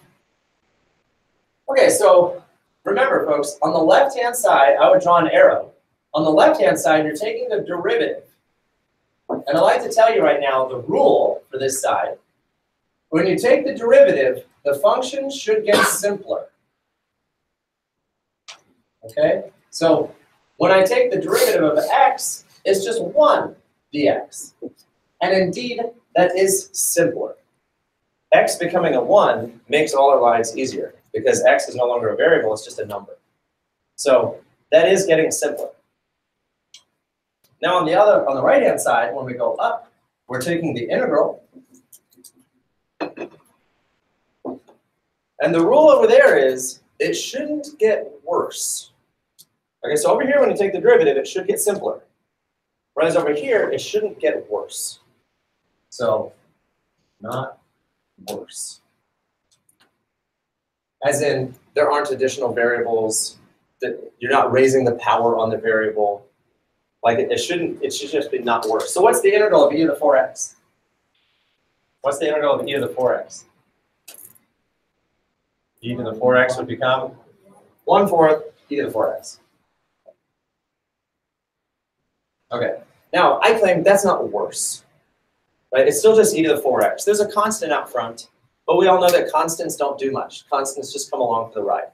Okay, so remember, folks, on the left-hand side, I would draw an arrow. On the left-hand side, you're taking the derivative. And I'd like to tell you right now the rule for this side. When you take the derivative, the function should get simpler. Okay? So when I take the derivative of x, it's just 1 dx. And indeed, that is simpler. X becoming a 1 makes all our lives easier because x is no longer a variable, it's just a number. So that is getting simpler. Now on the right-hand side, when we go up, we're taking the integral. And the rule over there is it shouldn't get worse. Okay, so over here when you take the derivative, it should get simpler. Whereas over here, it shouldn't get worse. So, not worse. As in, there aren't additional variables, that you're not raising the power on the variable. Like it should just be not worse. So what's the integral of e to the 4x? What's the integral of e to the 4x? E to the 4x would become 1/4 e to the 4x. Okay, now I claim that's not worse. Right? It's still just e to the 4x. There's a constant out front, but we all know that constants don't do much. Constants just come along for the ride.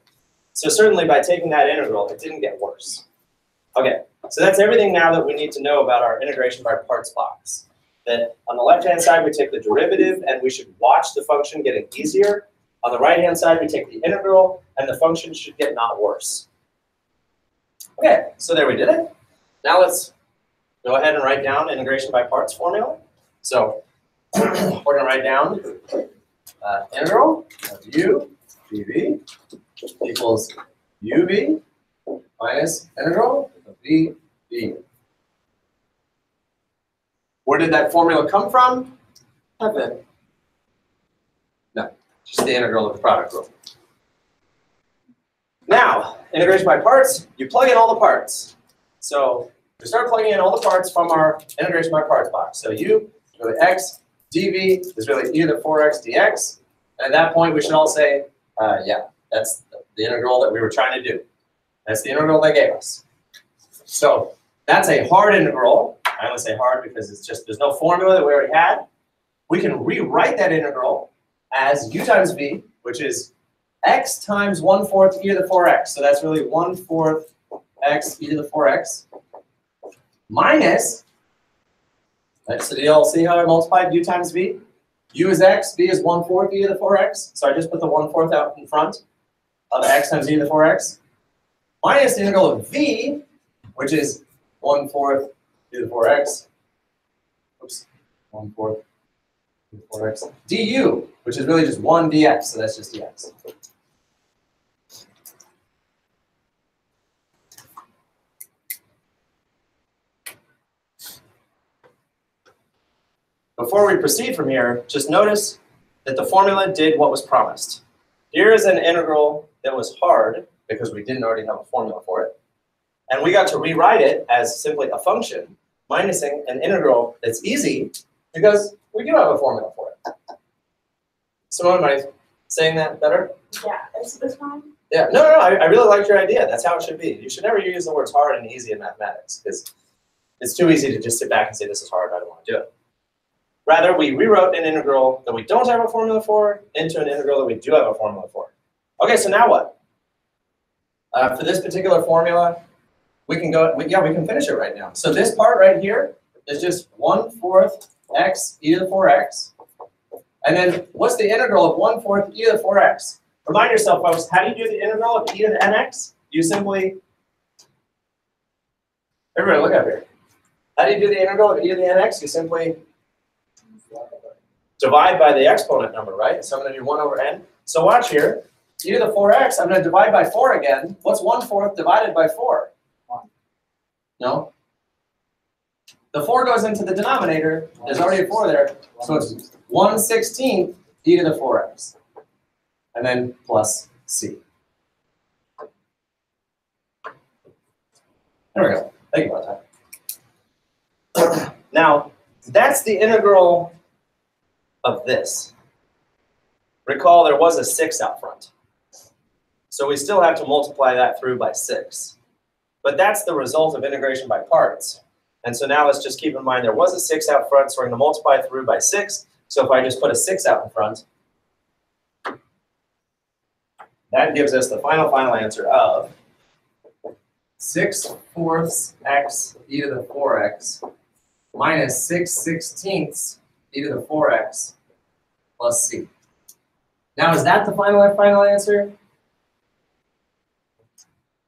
So certainly by taking that integral, it didn't get worse. Okay, so that's everything now that we need to know about our integration by parts box. That on the left-hand side, we take the derivative, and we should watch the function getting easier. On the right-hand side, we take the integral, and the function should get not worse. Okay, so there we did it. Now let's go ahead and write down integration by parts formula. So we're going to write down integral of u dv equals uv minus integral of v d. Where did that formula come from? Heaven. No, just the integral of the product rule. Now, integration by parts, you plug in all the parts. So we start plugging in all the parts from our integration by parts box. So u, really x, dv is really e to the 4x dx. And at that point, we should all say, yeah, that's the integral that we were trying to do. That's the integral they gave us. So that's a hard integral. I only say hard because it's just, there's no formula that we already had. We can rewrite that integral as u times v, which is x times 1/4 e to the 4x. So that's really 1/4 x e to the 4x minus, right, so do you all see how I multiplied u times v? U is x, v is 1/4 e to the 4x. So I just put the 1/4 out in front of x times e to the 4x. Minus the integral of v, which is 1/4 e to the 4x. Oops. 1/4. 4x du, which is really just 1 dx, so that's just dx. Before we proceed from here, just notice that the formula did what was promised. Here is an integral that was hard because we didn't already have a formula for it. And we got to rewrite it as simply a function, minusing an integral that's easy because we do have a formula for it. Simone, am I saying that better? Yeah, it's fine. Yeah, no, I really like your idea. That's how it should be. You should never use the words hard and easy in mathematics because it's too easy to just sit back and say, this is hard, I don't want to do it. Rather, we rewrote an integral that we don't have a formula for into an integral that we do have a formula for. Okay, so now what? For this particular formula, we can go, we can finish it right now. So this part right here is just 1/4 x e to the 4x. And then what's the integral of 1/4 e to the 4x? Remind yourself, folks, how do you do the integral of e to the nx? You simply, everybody look up here. How do you do the integral of e to the nx? You simply divide by the exponent number, right? So I'm going to do 1 over n. So watch here. E to the 4x, I'm going to divide by 4 again. What's 1/4 divided by 4? 1. No? The 4 goes into the denominator. There's already a 4 there. So it's 1/16 e to the 4x. And then plus c. There we go. Think about that. Now, that's the integral of this. Recall there was a 6 out front. So we still have to multiply that through by 6. But that's the result of integration by parts. And so now let's just keep in mind there was a 6 out front, so we're going to multiply through by 6. So if I just put a 6 out in front, that gives us the final answer of 6/4 x e to the 4x minus 6/16 e to the 4x plus c. Now, is that the final answer?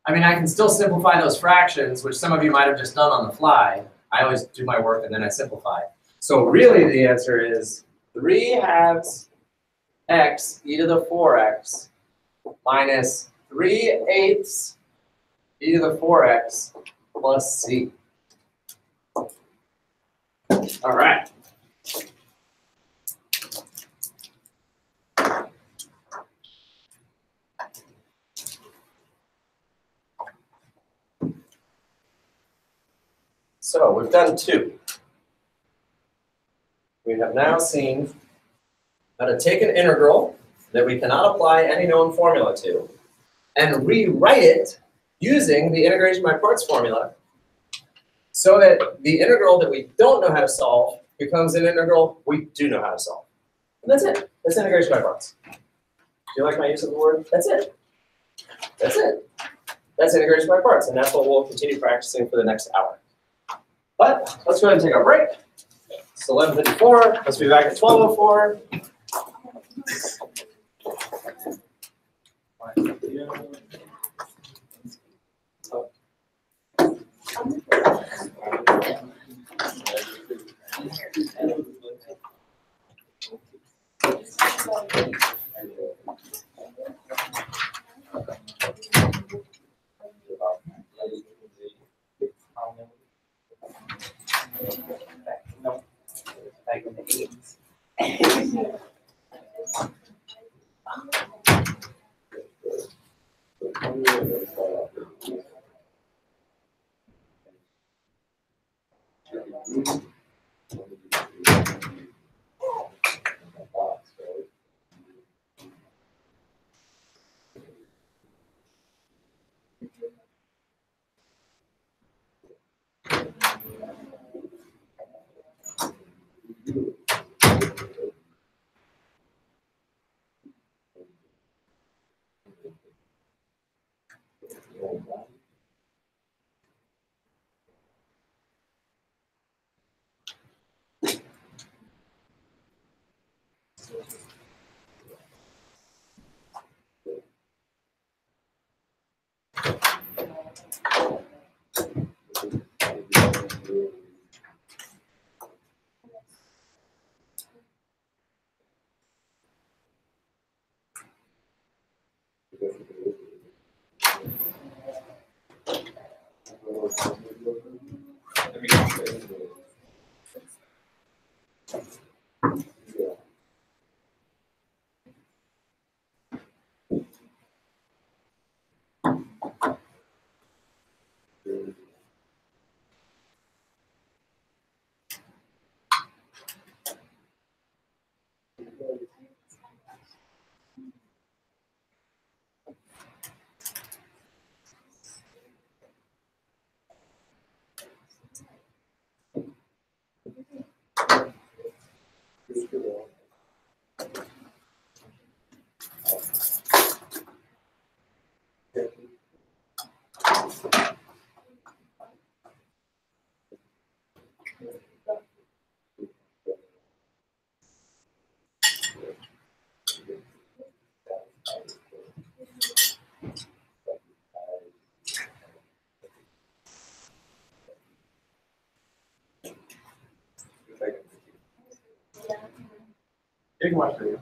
I mean, I can still simplify those fractions, which some of you might have just done on the fly. I always do my work and then I simplify. So really the answer is 3/2 x e to the 4x minus 3/8 e to the 4x plus c. All right. So we've done 2. We have now seen how to take an integral that we cannot apply any known formula to and rewrite it using the integration by parts formula so that the integral that we don't know how to solve becomes an integral we do know how to solve. And that's it. That's integration by parts. Do you like my use of the word? That's it. That's it. That's integration by parts, and that's what we'll continue practicing for the next hour. But let's go ahead and take a break. It's 11:54. Let's be back at 12:04. Back in the 80s. You can watch video.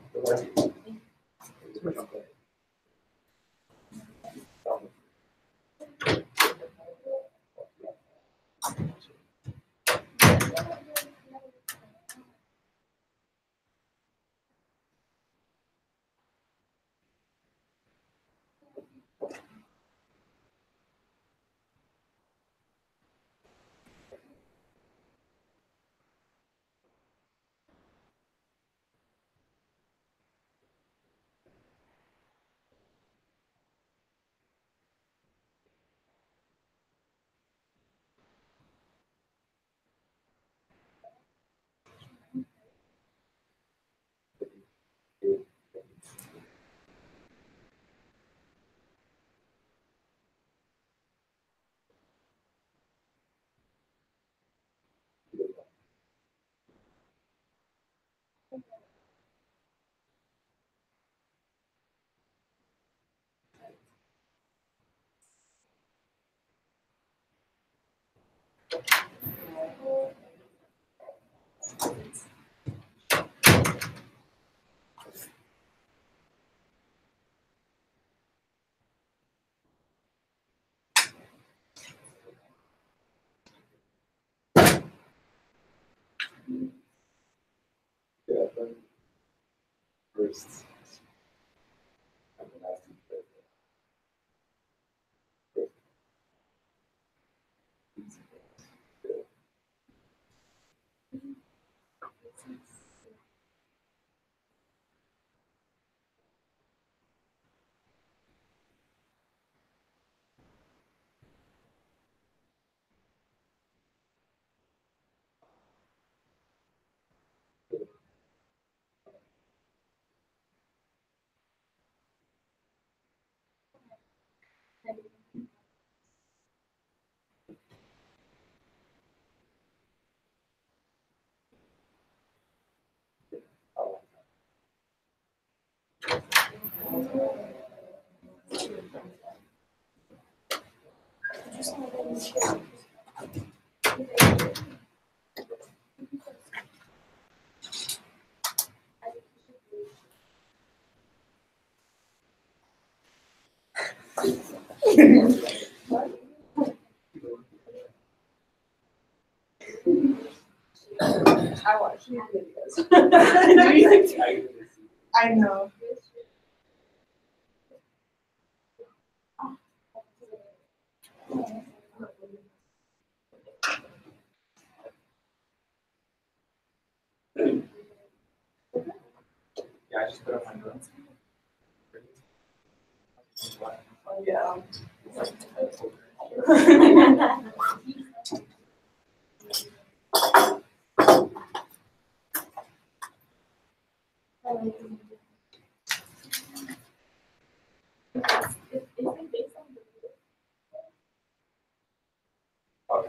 First. I watch your videos. I know. Yeah, I just put up my notes. Oh, yeah. Probably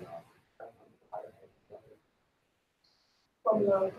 not. From the.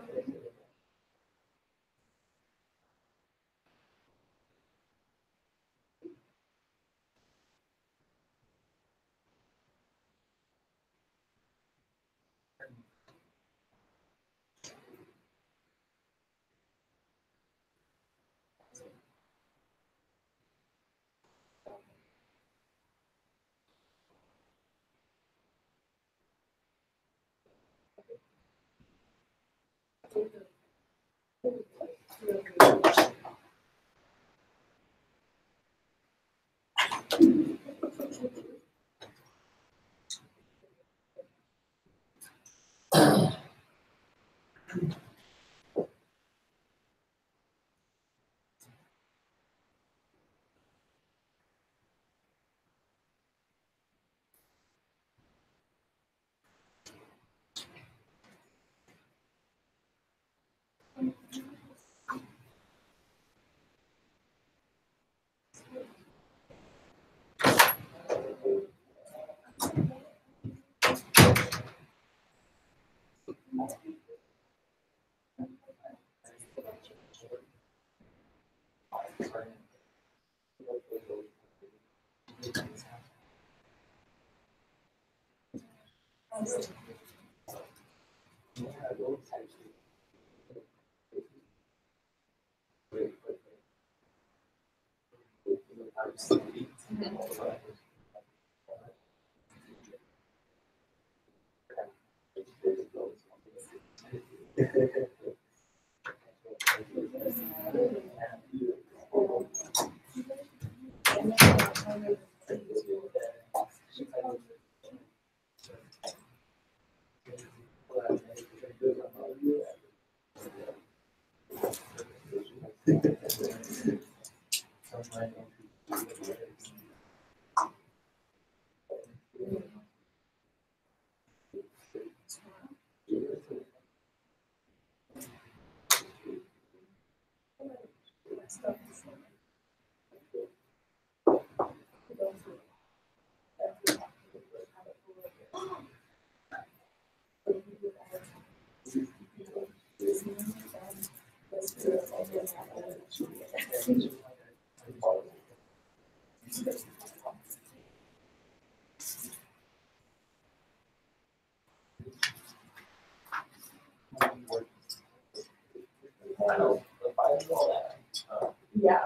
Yeah.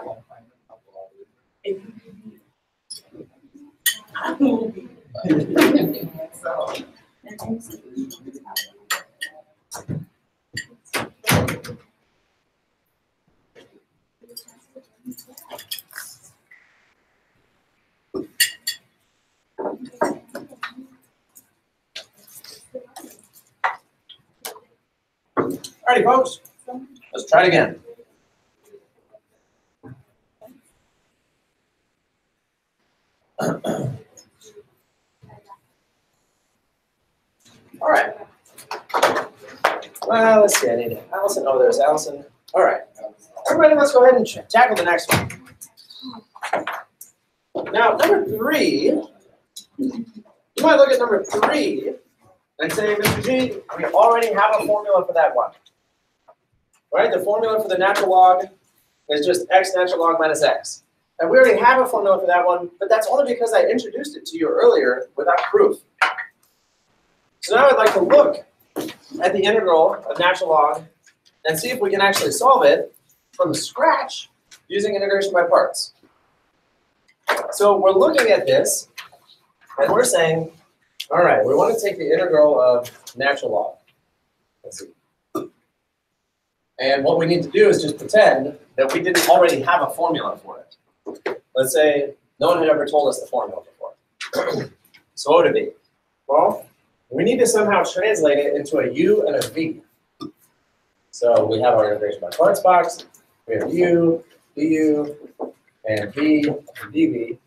I will be. So. Alrighty, folks. Let's try it again. All right. Well, let's see. I need Allison. Oh, there's Allison. All right. Everybody, let's go ahead and tackle the next one. Now, number 3. You might look at number 3 and say, Mr. G, we already have a formula for that one. Right? The formula for the natural log is just x natural log minus x. And we already have a formula for that one, but that's only because I introduced it to you earlier without proof. So now I'd like to look at the integral of natural log and see if we can actually solve it from scratch using integration by parts. So we're looking at this, and we're saying, all right, we want to take the integral of natural log. Let's see. And what we need to do is just pretend that we didn't already have a formula for it. Let's say no one had ever told us the formula before. So what would it be? Well, we need to somehow translate it into a u and a v. So we have our integration by parts box. We have u, du, and v, and dv.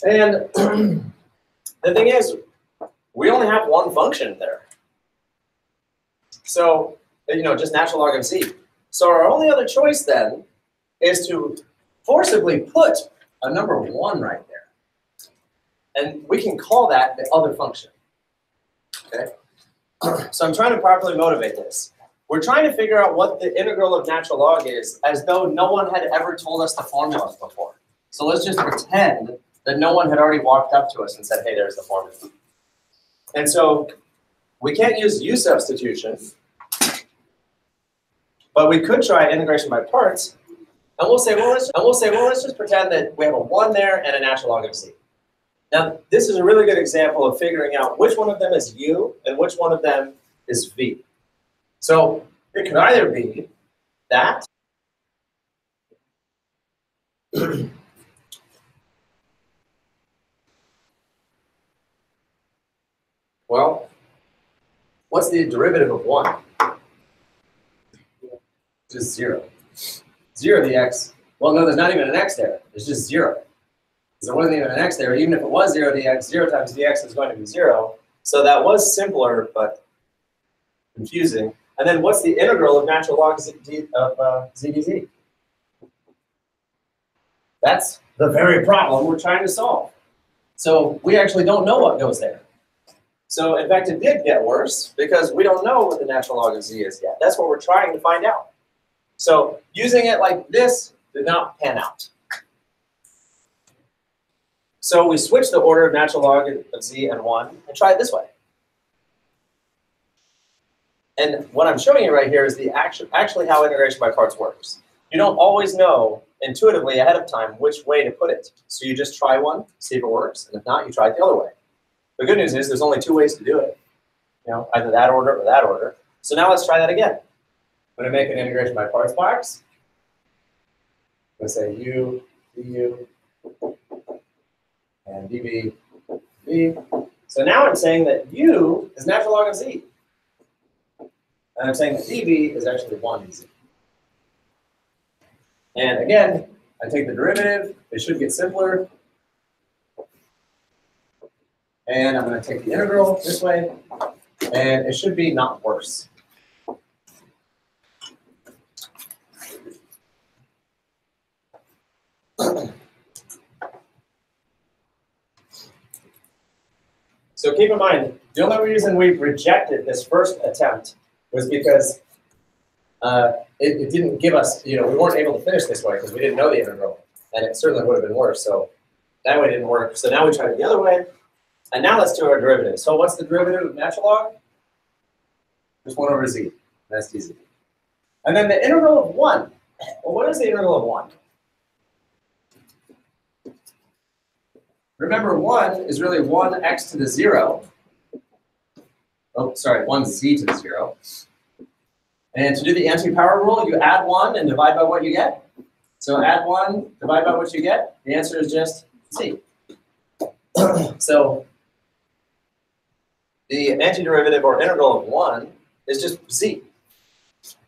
And the thing is, we only have one function there. So, just natural log MC. So our only other choice then is to forcibly put a number 1 right there. And we can call that the other function. Okay? So I'm trying to properly motivate this. We're trying to figure out what the integral of natural log is as though no one had ever told us the formulas before. So let's just pretend that no one had already walked up to us and said, hey, there's the formula. And so we can't use u substitution, but we could try integration by parts. And we'll say, well, let's just pretend that we have a 1 there and a natural log of c. Now, this is a really good example of figuring out which one of them is u and which one of them is v. So it could either be that well, what's the derivative of 1? Just 0. 0 to the x. Well, no, there's not even an x there. There's just 0. Because there wasn't even an x there. Even if it was 0 to the x, 0 times dx is going to be 0. So that was simpler, but confusing. And then what's the integral of natural log z dz? That's the very problem we're trying to solve. So we actually don't know what goes there. So in fact, it did get worse because we don't know what the natural log of z is yet. That's what we're trying to find out. So using it like this did not pan out. So we switched the order of natural log of z and 1 and try it this way. And what I'm showing you right here is the actually how integration by parts works. You don't always know intuitively ahead of time which way to put it. So you just try one, see if it works, and if not, you try it the other way. The good news is there's only 2 ways to do it. Either that order or that order. So now let's try that again. I'm going to make an integration by parts box. I'm going to say u, du, and dv, v. So now I'm saying that u is natural log of z. And I'm saying that dv is actually 1 dz. And again, I take the derivative. It should get simpler. And I'm going to take the integral this way. And it should be not worse. So keep in mind, the only reason we rejected this first attempt was because it didn't give us, we weren't able to finish this way because we didn't know the integral. And it certainly would have been worse. So that way didn't work. So now we tried it the other way. And now let's do our derivative. So what's the derivative of natural log? Just 1 over z. That's dz. And then the integral of 1. Well, what is the integral of 1? Remember, 1 is really 1x to the 0. Oh, sorry, 1z to the 0. And to do the anti-power rule, you add 1 and divide by what you get. So add 1, divide by what you get. The answer is just z. So the antiderivative or integral of 1 is just z.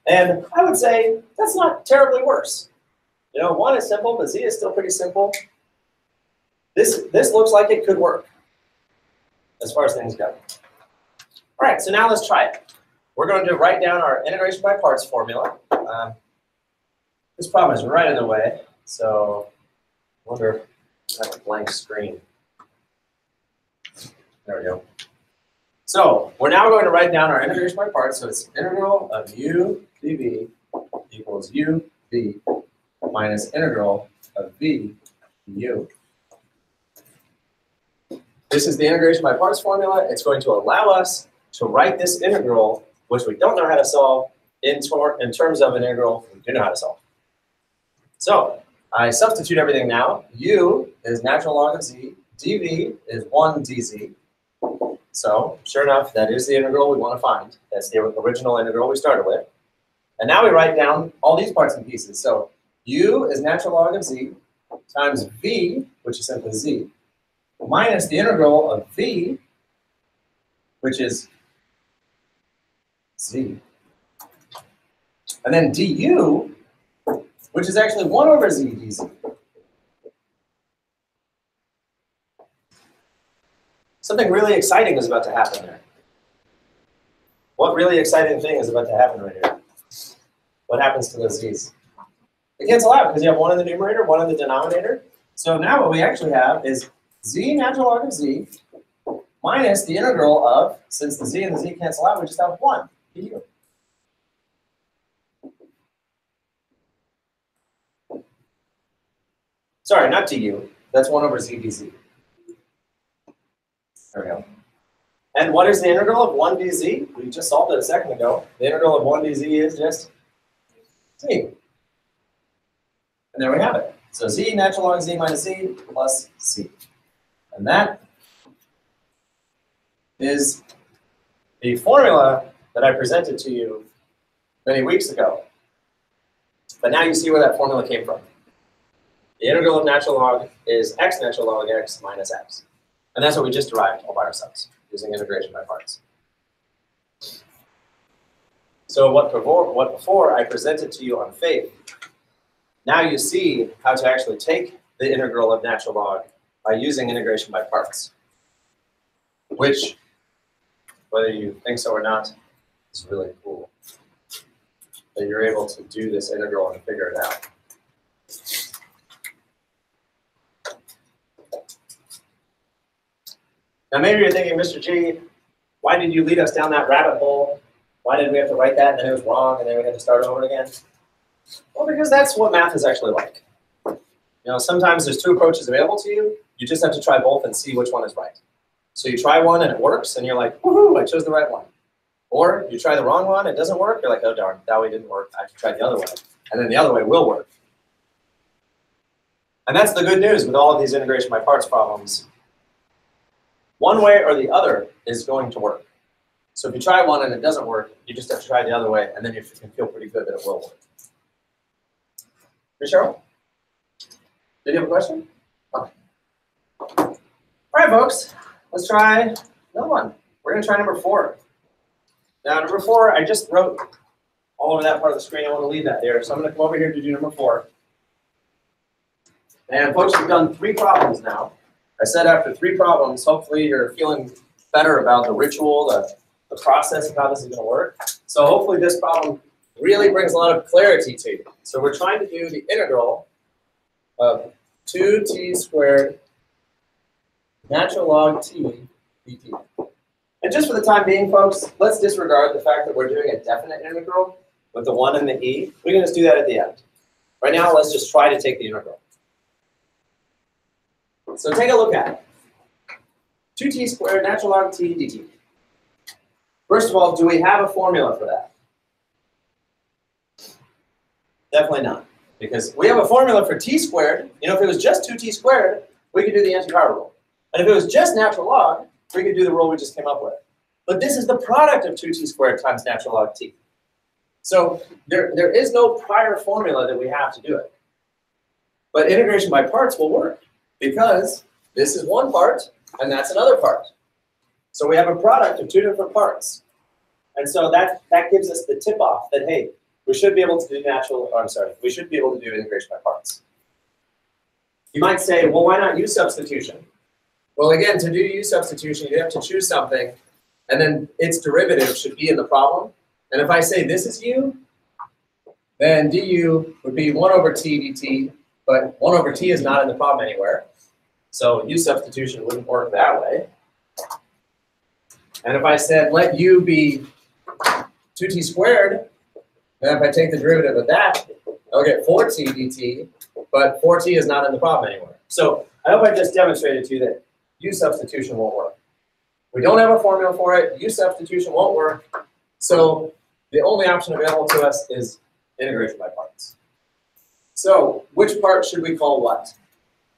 And I would say that's not terribly worse. 1 is simple, but z is still pretty simple. This looks like it could work as far as things go. All right, so now let's try it. We're going to write down our integration by parts formula. This problem is right in the way, so I wonder if that's a blank screen. There we go. So we're now going to write down our integration by parts. So it's integral of u dv equals u v minus integral of v du. This is the integration by parts formula. It's going to allow us to write this integral, which we don't know how to solve, in terms of an integral we do know how to solve. So I substitute everything now. U is natural log of z. dv is 1 dz. So sure enough, that is the integral we want to find. That's the original integral we started with. And now we write down all these parts and pieces. So u is natural log of z times v, which is simply z, minus the integral of v, which is z. And then du, which is actually 1 over z dz. Something really exciting is about to happen there. What really exciting thing is about to happen right here? What happens to those z's? They cancel out because you have 1 in the numerator, 1 in the denominator. So now what we actually have is z natural log of z minus the integral of, since the z and the z cancel out, we just have 1 du. Sorry, not du. That's 1 over z dz. There we go. And what is the integral of 1 dz? We just solved it a second ago. The integral of 1 dz is just z. And there we have it. So z natural log z minus z plus c. And that is the formula that I presented to you many weeks ago. But now you see where that formula came from. The integral of natural log is x natural log x minus x. And that's what we just derived all by ourselves, using integration by parts. So what before I presented to you on faith, now you see how to actually take the integral of natural log by using integration by parts. Which, whether you think so or not, is really cool. That you're able to do this integral and figure it out. Now maybe you're thinking, Mr. G, why did you lead us down that rabbit hole? Why did we have to write that and then it was wrong and then we had to start over again? Well, because that's what math is actually like. You know, sometimes there's two approaches available to you. You just have to try both and see which one is right. So you try one and it works and you're like, woohoo, I chose the right one. Or you try the wrong one, it doesn't work, you're like, oh darn, that way didn't work, I have to try the other way. And then the other way will work. And that's the good news with all of these integration by parts problems. One way or the other is going to work. So if you try one and it doesn't work, you just have to try the other way, and then you can feel pretty good that it will work. Cheryl? Did you have a question? Okay. All right, folks, let's try another one. We're going to try number 4. Now, number 4, I just wrote all over that part of the screen. I want to leave that there. So I'm going to come over here to do number 4. And folks, we've done 3 problems now. I said after 3 problems, hopefully you're feeling better about the ritual, the process of how this is going to work. So hopefully this problem really brings a lot of clarity to you. So we're trying to do the integral of 2t squared natural log t dt. And just for the time being, folks, let's disregard the fact that we're doing a definite integral with the 1 and the e. We can just do that at the end. Right now, let's just try to take the integral. So take a look at it. 2t squared natural log t dt. First of all, do we have a formula for that? Definitely not. Because we have a formula for t squared. You know, if it was just 2t squared, we could do the anti-power rule. And if it was just natural log, we could do the rule we just came up with. But this is the product of 2t squared times natural log t. So there is no prior formula that we have to do it. But integration by parts will work, because this is one part, and that's another part. So we have a product of 2 different parts. And so that gives us the tip-off that, hey, we should be able to do we should be able to do integration by parts. You might say, well, why not use substitution? Well, again, to do use substitution, you have to choose something, and then its derivative should be in the problem. And if I say this is u, then du would be 1 over t dt, but 1 over t is not in the problem anywhere. So use substitution wouldn't work that way. And if I said let u be 2t squared, then if I take the derivative of that, I'll get 4t dt, but 4t is not in the problem anywhere. So I hope I just demonstrated to you that use substitution won't work. We don't have a formula for it. Use substitution won't work. So the only option available to us is integration by parts. So which part should we call what?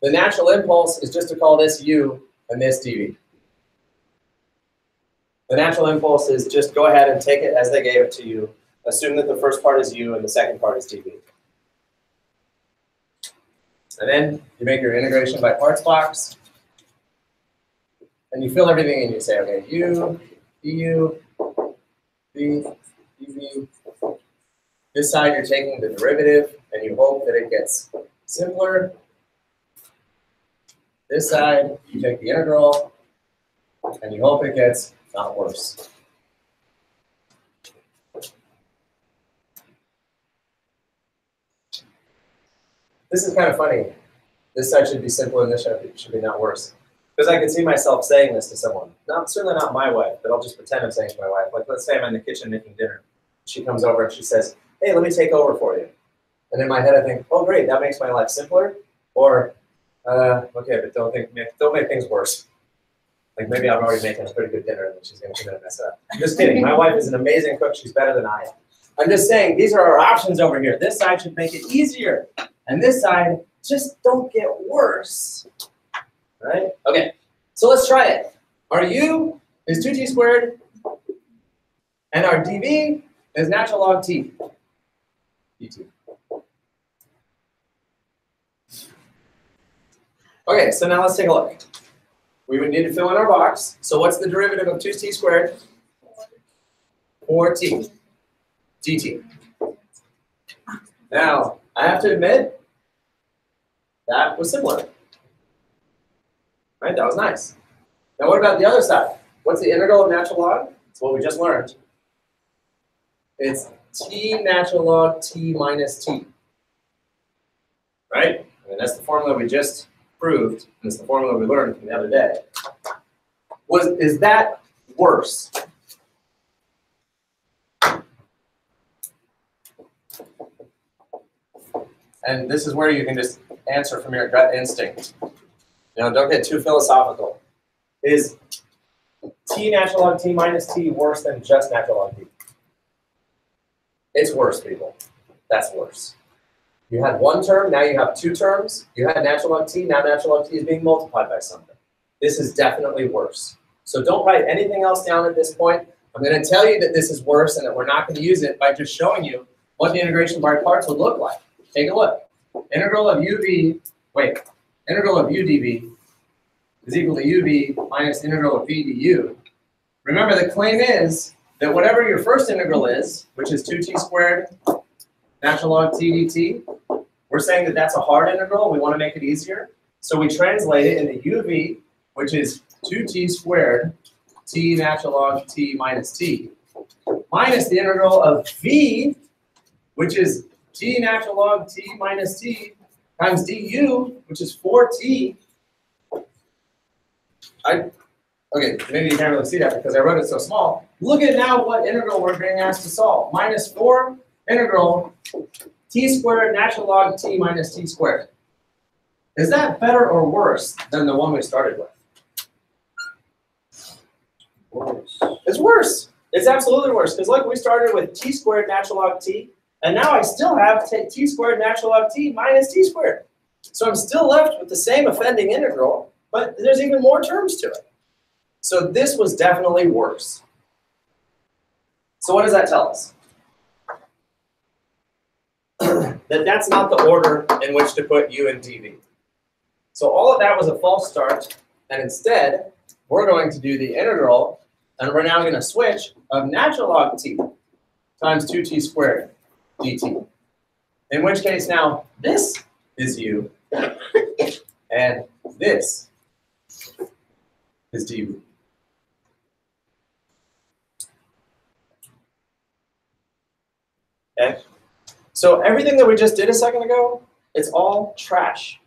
The natural impulse is just to call this u and this dv. The natural impulse is just go ahead and take it as they gave it to you. Assume that the first part is u and the second part is dv. And then you make your integration by parts box. And you fill everything in. You say, okay, u, du, v, dv. This side you're taking the derivative, and you hope that it gets simpler. This side, you take the integral, and you hope it gets not worse. This is kind of funny. This side should be simpler, and this side should be not worse. Because I can see myself saying this to someone. Certainly not my wife, but I'll just pretend I'm saying it to my wife. Like, let's say I'm in the kitchen making dinner. She comes over and she says, hey, let me take over for you. And in my head I think, oh great, that makes my life simpler. Or, okay, but don't make things worse. Like maybe I'm already making a pretty good dinner and she's going to mess it up. I'm just kidding. My wife is an amazing cook. She's better than I am. I'm just saying, these are our options over here. This side should make it easier. And this side, just don't get worse. Right? Okay, so let's try it. Our u is 2t squared, and our dv is natural log t dt. Okay, so now let's take a look. We would need to fill in our box. So what's the derivative of 2t squared? 4t dt. Now, I have to admit, that was similar. Right, that was nice. Now what about the other side? What's the integral of natural log? It's what we just learned. It's t natural log t minus t. Right? I mean, that's the formula we just proved, and it's the formula we learned from the other day. Is that worse? And this is where you can just answer from your gut instinct. You know, don't get too philosophical. Is t natural log t minus t worse than just natural log t? It's worse, people. That's worse. You had one term, now you have two terms. You had natural log t, now natural log t is being multiplied by something. This is definitely worse. So don't write anything else down at this point. I'm going to tell you that this is worse and that we're not going to use it by just showing you what the integration by parts would look like. Take a look. Integral of integral of u dv is equal to uv minus integral of v du. Remember, the claim is that whatever your first integral is, which is 2t squared natural log t dt, we're saying that that's a hard integral. We want to make it easier. So we translate it into uv, which is 2t squared t natural log t minus t, minus the integral of v, which is t natural log t minus t times du, which is 4t. Okay, maybe you can't really see that because I wrote it so small. Look at now what integral we're being asked to solve. Minus 4 integral t squared natural log t minus t squared. Is that better or worse than the one we started with? Worse. It's worse. It's absolutely worse because look, we started with t squared natural log t, and now I still have t squared natural log t minus t squared. So I'm still left with the same offending integral, but there's even more terms to it. So this was definitely worse. So what does that tell us? That that's not the order in which to put u and dv. So all of that was a false start, and instead, we're going to do the integral, and we're now going to switch of natural log t times 2t squared dt. In which case now, this is u, and this is dv. Okay? So everything that we just did a second ago, it's all trash.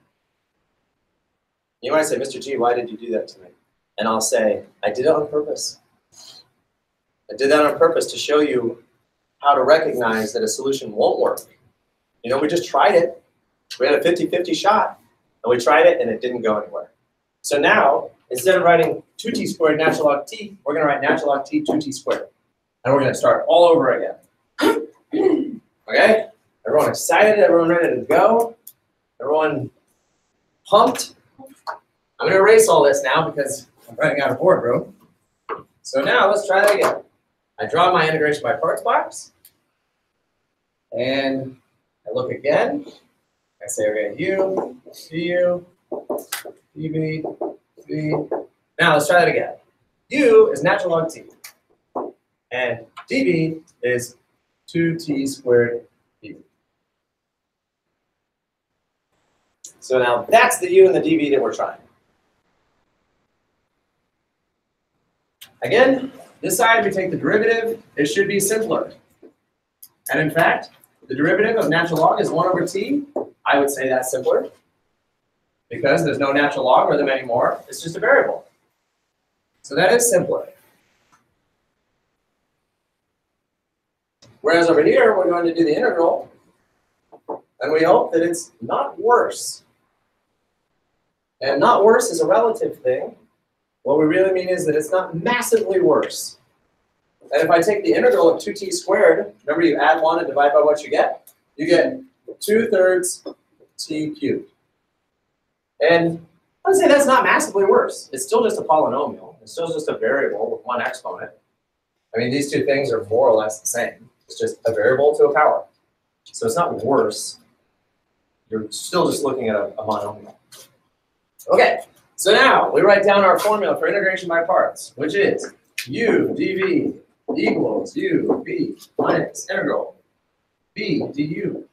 You might say, Mr. G, why did you do that to me? And I'll say, I did it on purpose. I did that on purpose to show you how to recognize that a solution won't work. You know, we just tried it. We had a 50-50 shot, and we tried it, and it didn't go anywhere. So now, instead of writing 2t squared natural log t, we're going to write natural log t 2t squared. And we're going to start all over again. Okay? Everyone excited? Everyone ready to go? Everyone pumped? I'm going to erase all this now because I'm running out of boardroom. So now let's try that again. I draw my integration by parts box. And I look again. I say, okay, u, du, dv, v. Now let's try that again. U is natural log t. And dv is 2t squared dv. So now that's the u and the dv that we're trying. Again, this side we take the derivative. It should be simpler. And in fact, the derivative of natural log is 1 over t. I would say that's simpler because there's no natural logarithm anymore. It's just a variable. So that is simpler. Whereas over here, we're going to do the integral, and we hope that it's not worse. And not worse is a relative thing. What we really mean is that it's not massively worse. And if I take the integral of 2t squared, remember you add 1 and divide by what you get 2/3 t cubed. And I would say that's not massively worse. It's still just a polynomial. It's still just a variable with one exponent. I mean, these two things are more or less the same. It's just a variable to a power. So it's not worse. You're still just looking at a monomial. Okay, so now we write down our formula for integration by parts, which is u dv equals u v minus integral v du.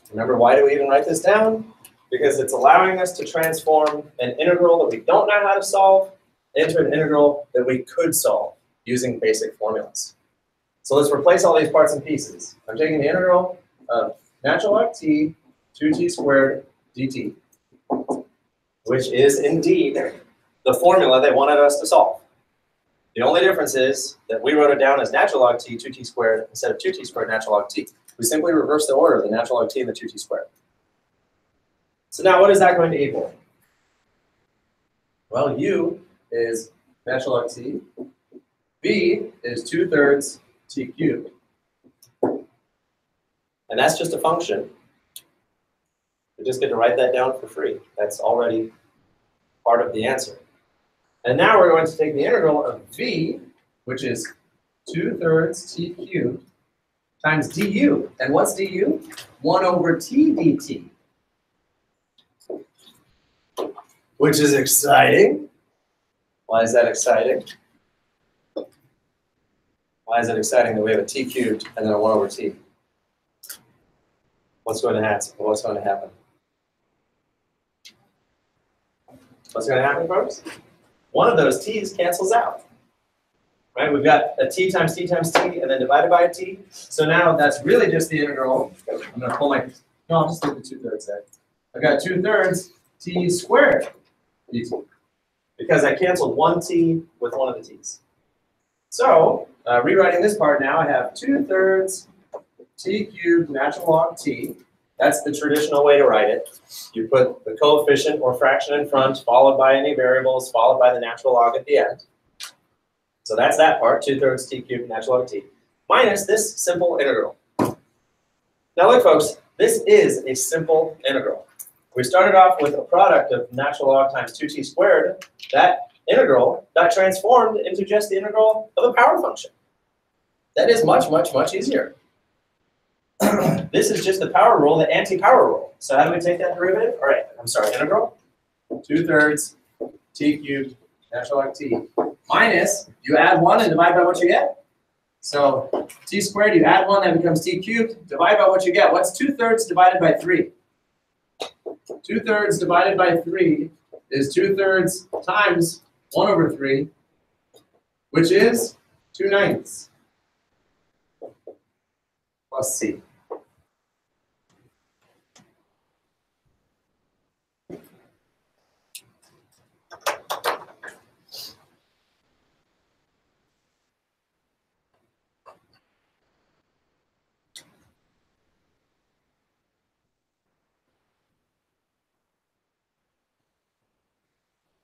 Remember, why do we even write this down? Because it's allowing us to transform an integral that we don't know how to solve into an integral that we could solve using basic formulas. So let's replace all these parts and pieces. I'm taking the integral of natural log t, 2t squared dt, which is indeed the formula they wanted us to solve. The only difference is that we wrote it down as natural log t, 2t squared, instead of 2t squared natural log t. We simply reversed the order of the natural log t and the 2t squared. So now what is that going to equal? Well, u is natural log t, v is 2/3 t cubed. And that's just a function. We just get to write that down for free. That's already part of the answer. And now we're going to take the integral of v, which is 2/3 t cubed, times du. And what's du? 1/t dt. Which is exciting. Why is that exciting? Why is it exciting that we have a t cubed and then a 1/t? What's going to happen? What's going to happen? What's going to happen, folks? One of those t's cancels out. Right? We've got a t times t times t and then divided by a t. So now that's really just the integral. I'm going to pull my, no, I'll just leave the 2/3 there. I've got 2/3 t squared dt. Because I canceled one t with one of the t's. So, rewriting this part now, I have 2/3 t cubed natural log t. That's the traditional way to write it. You put the coefficient or fraction in front, followed by any variables, followed by the natural log at the end. So that's that part, 2/3 t cubed natural log t, minus this simple integral. Now look, folks, this is a simple integral. We started off with a product of natural log times 2t squared. That integral got transformed into just the integral of a power function. That is much, much, much easier. This is just the power rule, the anti-power rule. So how do we take that derivative? All right, I'm sorry, integral 2/3 t cubed natural log t minus, you add 1 and divide by what you get. So t squared, you add 1, that becomes t cubed. Divide by what you get. What's 2/3 divided by 3? 2/3 divided by 3 is 2/3 times 1/3, which is 2/9 plus c.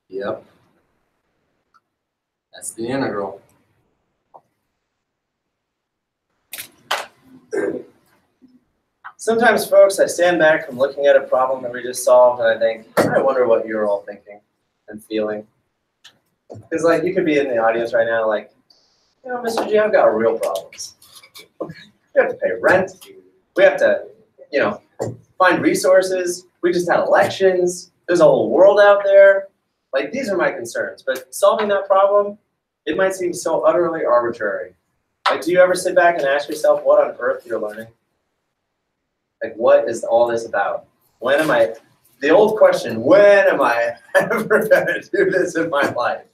Yep. That's the integral. Sometimes, folks, I stand back from looking at a problem that we just solved and I think, I wonder what you're all thinking and feeling. Because, like, you could be in the audience right now like, you know, Mr. G, I've got real problems. We have to pay rent. We have to, you know, find resources. We just had elections. There's a whole world out there. Like, these are my concerns. But solving that problem, it might seem so utterly arbitrary. Like, do you ever sit back and ask yourself what on earth you're learning? Like, what is all this about? When am I, the old question, when am I ever going to do this in my life?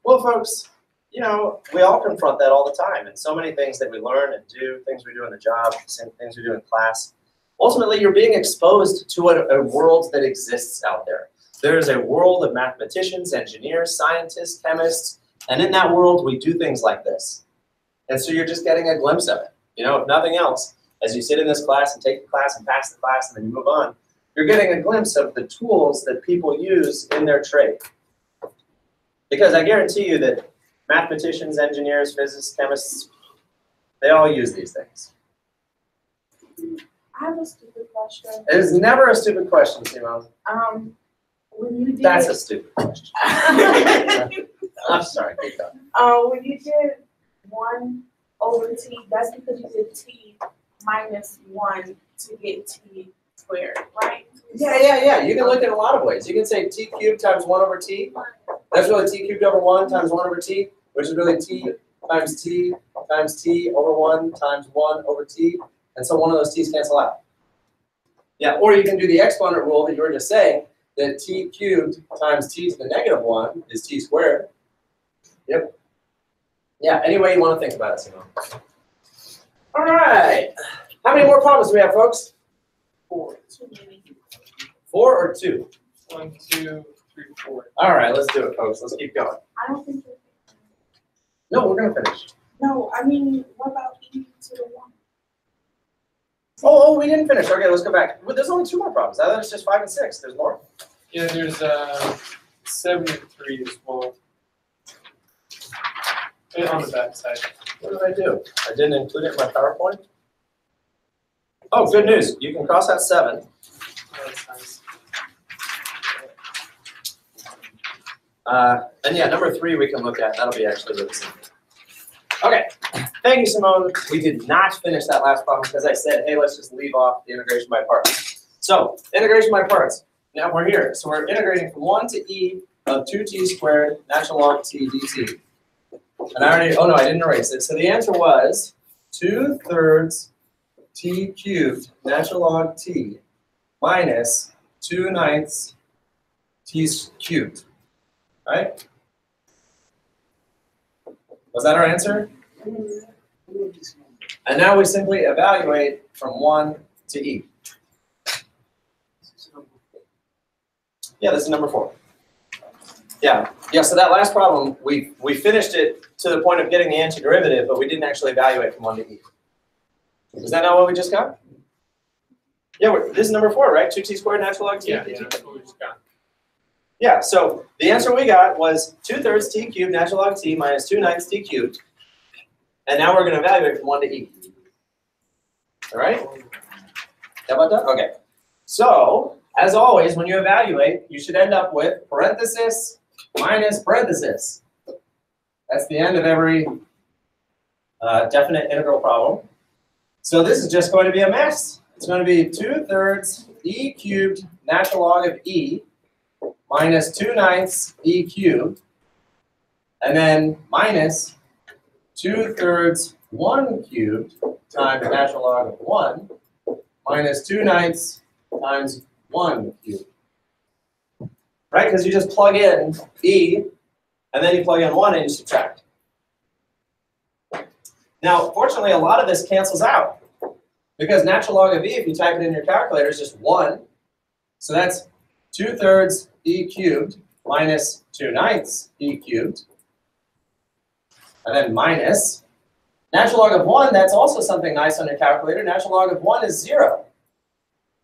Well, folks, you know, we all confront that all the time. And so many things that we learn and do, things we do in the job, same things we do in class. Ultimately, you're being exposed to a world that exists out there. There is a world of mathematicians, engineers, scientists, chemists, and in that world, we do things like this. And so you're just getting a glimpse of it. You know, if nothing else, as you sit in this class and take the class and pass the class and then you move on, you're getting a glimpse of the tools that people use in their trade. Because I guarantee you that mathematicians, engineers, physicists, chemists, they all use these things. I have a stupid question. It is never a stupid question, Simone. When you did That's a stupid question. I'm sorry, keep going. When you did 1 over t, that's because you did t minus 1 to get t squared, right? Yeah. You can look at a lot of ways. You can say t cubed times 1 over t. That's really t cubed over 1 times 1 over t, which is really t times t over 1 times 1 over t. And so one of those t's cancel out. Yeah, or you can do the exponent rule that you were just saying, that t cubed times t to the negative 1 is t squared. Yep. Yeah, any way you want to think about it, Simone. All right. How many more problems do we have, folks? 4. 4 or 2? 1, 2, 3, 4. All right, let's do it, folks. Let's keep going. I don't think you're No, we're going to finish. No, I mean, what about e to the 1? Oh, we didn't finish. Okay, let's go back. Well, there's only 2 more problems. I thought it's just 5 and 6. There's more. Yeah, there's 73 as well. And on the back side. What did I do? I didn't include it in my PowerPoint? Oh, good news. You can cross out 7. That's nice. And yeah, number 3 we can look at. That'll be actually really simple. Okay. Thank you, Simone. We did not finish that last problem because I said, hey, let's just leave off the integration by parts. So, integration by parts. Now we're here. So we're integrating from 1 to e of 2t squared natural log t dt. And I already, oh no, I didn't erase it. So the answer was 2/3 t cubed natural log t minus 2/9 t cubed. Right? Was that our answer? And now we simply evaluate from 1 to e. Yeah, this is number 4. Yeah, so that last problem, we finished it to the point of getting the antiderivative, but we didn't actually evaluate from 1 to e. Is that not what we just got? Yeah, this is number 4, right? 2t squared natural log t. Yeah, that's what we just got. Yeah, so the answer we got was 2/3 t cubed natural log t minus 2/9 t cubed. And now we're going to evaluate from 1 to e. All right? How about that? Okay. So, as always, when you evaluate, you should end up with parenthesis minus parenthesis. That's the end of every definite integral problem. So this is just going to be a mess. It's going to be 2/3 e cubed natural log of e minus 2/9 e cubed, and then minus 2/3 1 cubed times natural log of 1 minus 2/9 times 1 cubed. Right? Because you just plug in e, and then you plug in 1 and you subtract. Now, fortunately, a lot of this cancels out. Because natural log of e, if you type it in your calculator, is just 1. So that's 2/3 e cubed minus 2/9 e cubed. And then minus. Natural log of 1, that's also something nice on your calculator. Natural log of 1 is 0.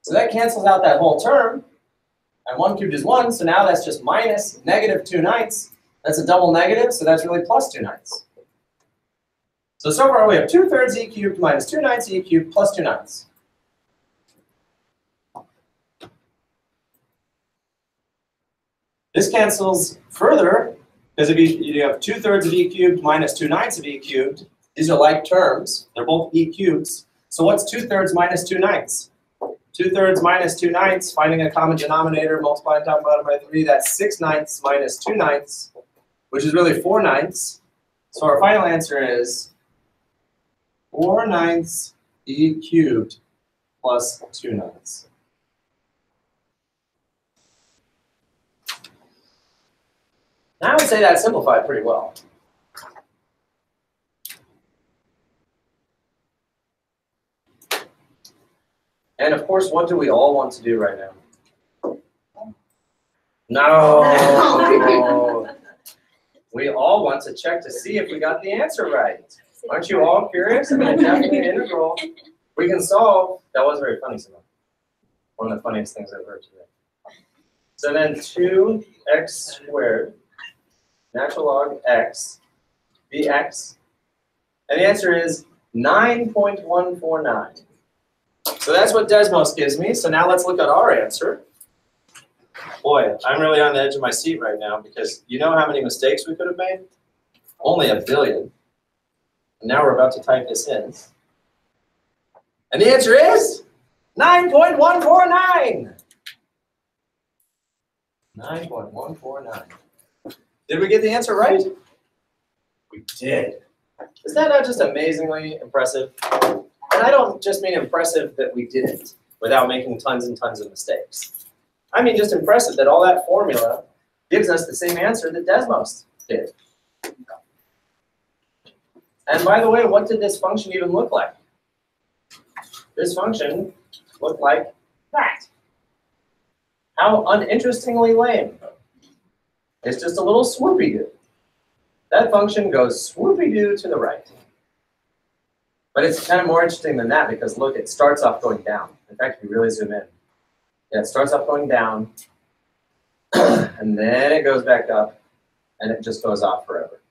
So that cancels out that whole term. And 1 cubed is 1, so now that's just minus negative 2/9. That's a double negative, so that's really plus 2/9. So far we have 2/3 e cubed minus 2/9 e cubed plus 2/9. This cancels further, because if you have 2/3 of e cubed minus 2/9 of e cubed, these are like terms. They're both e cubes. So what's 2/3 minus 2/9? 2/3 minus 2/9, finding a common denominator, multiplying top and bottom by 3, that's 6/9 minus 2/9, which is really 4/9. So our final answer is 4/9 e cubed plus 2/9. Now I would say that simplified pretty well. And of course, what do we all want to do right now? No. We all want to check to see if we got the answer right. Aren't you all curious? I mean, a definite integral we can solve. That was very funny, Simone. One of the funniest things I've heard today. So then 2x squared natural log x dx. And the answer is 9.149. So that's what Desmos gives me. So now let's look at our answer. Boy, I'm really on the edge of my seat right now because you know how many mistakes we could have made? Only a billion. And now we're about to type this in. And the answer is 9.149. 9.149. Did we get the answer right? We did. Is that not just amazingly impressive? And I don't just mean impressive that we did it without making tons and tons of mistakes. I mean just impressive that all that formula gives us the same answer that Desmos did. And by the way, what did this function even look like? This function looked like that. How uninterestingly lame. It's just a little swoopy-doo. That function goes swoopy-doo to the right. But it's kind of more interesting than that because look, it starts off going down. In fact, if you really zoom in, yeah, it starts off going down, and then it goes back up, and it just goes off forever.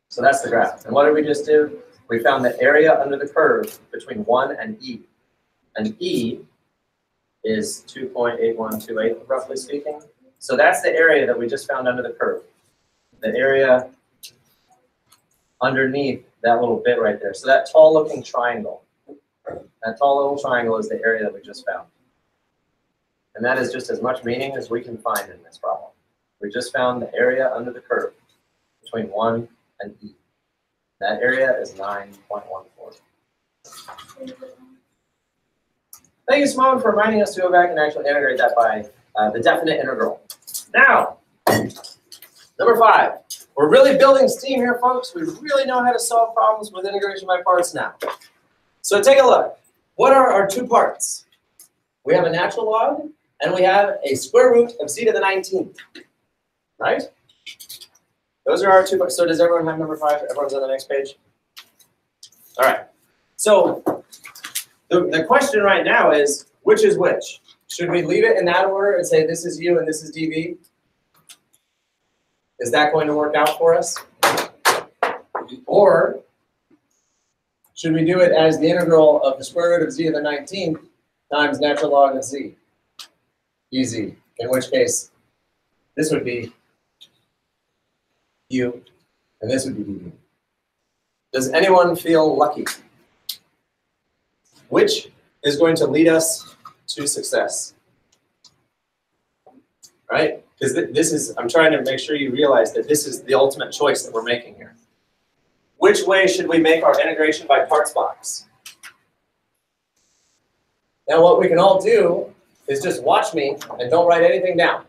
So that's the graph. And what did we just do? We found the area under the curve between 1 and E. And E is 2.8128, roughly speaking. So that's the area that we just found under the curve. The area underneath that little bit right there. So that tall-looking triangle, that tall little triangle is the area that we just found. And that is just as much meaning as we can find in this problem. We just found the area under the curve between 1 and E. That area is 9.14. Thank you, Simone, for reminding us to go back and actually integrate that by the definite integral. Now, number 5. We're really building steam here, folks. We really know how to solve problems with integration by parts now. So take a look. What are our two parts? We have a natural log, and we have a square root of z to the 19th. Right? Those are our two parts. So does everyone have number 5? Everyone's on the next page? All right. So the question right now is, which is which? Should we leave it in that order and say this is u and this is dv? Is that going to work out for us? Or should we do it as the integral of the square root of z to the 19th times natural log of z? Easy. In which case, this would be u, and this would be dv. Does anyone feel lucky? Which is going to lead us to success? Right? Because this is, I'm trying to make sure you realize that this is the ultimate choice that we're making here. Which way should we make our integration by parts box? Now what we can all do is just watch me and don't write anything down.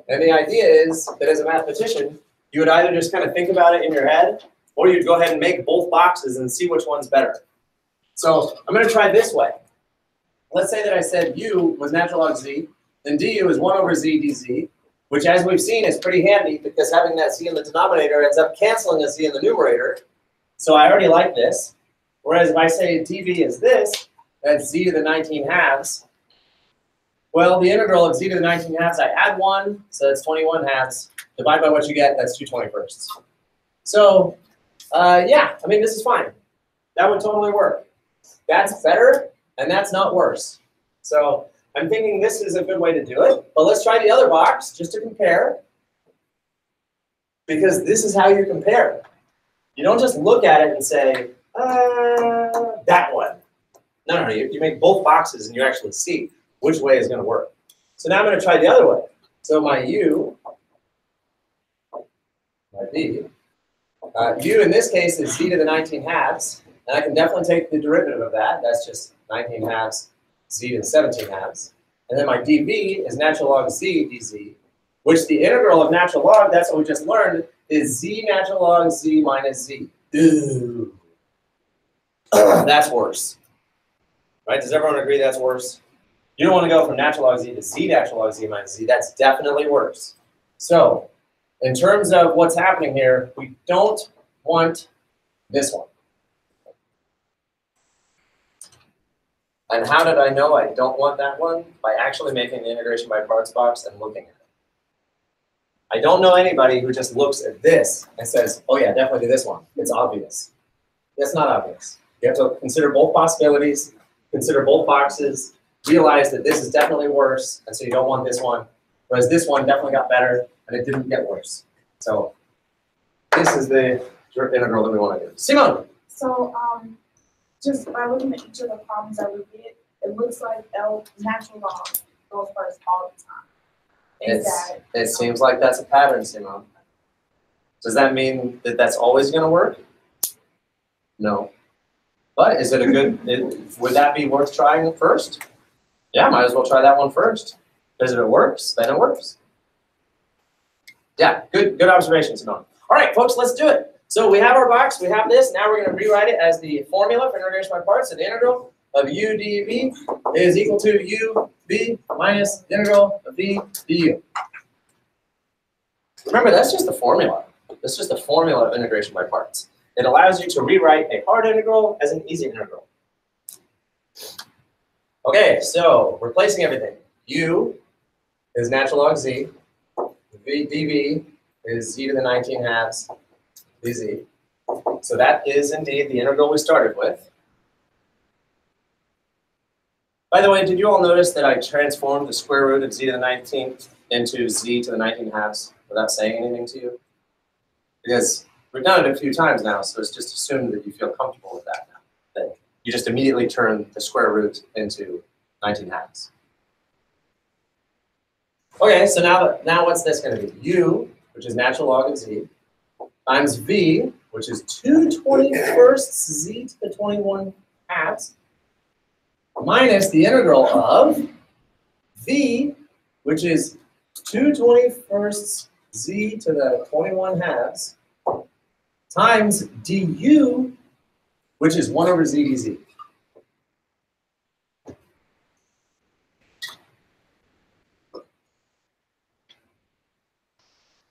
And the idea is that as a mathematician, you would either just kind of think about it in your head, or you'd go ahead and make both boxes and see which one's better. So I'm going to try this way. Let's say that I said u was natural log z, then du is 1 over z dz, which as we've seen is pretty handy because having that z in the denominator ends up canceling a z in the numerator. So I already like this. Whereas if I say dv is this, that's z to the 19 halves. Well, the integral of z to the 19 halves, I add 1, so that's 21 halves. Divide by what you get, that's 2 21sts. So, yeah, I mean, this is fine. That would totally work. That's better, and that's not worse. So I'm thinking this is a good way to do it. But let's try the other box just to compare. Because this is how you compare. You don't just look at it and say, that one. No, you make both boxes and you actually see which way is going to work. So now I'm going to try the other way. So my u, my v, u in this case is z to the 19 halves. And I can definitely take the derivative of that. That's just 19 halves z to the 17 halves. And then my dv is natural log z dz, which the integral of natural log, that's what we just learned, is z natural log z minus z. Ooh. That's worse. Right? Does everyone agree that's worse? You don't want to go from natural log z to z natural log z minus z. That's definitely worse. So in terms of what's happening here, we don't want this one. And how did I know I don't want that one? By actually making the integration by parts box and looking at it. I don't know anybody who just looks at this and says, oh yeah, definitely do this one. It's obvious. It's not obvious. You have to consider both possibilities, consider both boxes, realize that this is definitely worse, and so you don't want this one, whereas this one definitely got better, and it didn't get worse. So this is the integral that we want to do. Simone. So, just by looking at each of the problems that we did, it looks like L natural log goes first all the time. Is that? It seems like that's a pattern, Simone. Does that mean that that's always going to work? No. But is it a good, would that be worth trying first? Yeah, might as well try that one first. Because if it works, then it works. Yeah, good observation, Simone. All right, folks, let's do it. So we have our box, we have this. Now we're going to rewrite it as the formula for integration by parts. So the integral of u dv is equal to u v minus the integral of v du. Remember, that's just the formula. That's just the formula of integration by parts. It allows you to rewrite a hard integral as an easy integral. Okay, so replacing everything. U is natural log z. V dv is z to the 19 halves dz. So that is indeed the integral we started with. By the way, did you all notice that I transformed the square root of z to the 19th into z to the 19 halves without saying anything to you? Because we've done it a few times now, so it's just assumed that you feel comfortable with that now. That you just immediately turn the square root into 19 halves. Okay, so now what's this going to be? U, which is natural log of z, times v, which is 2/21 z to the 21 halves, minus the integral of v, which is 2/21 z to the 21 halves, times du, which is 1 over z dz.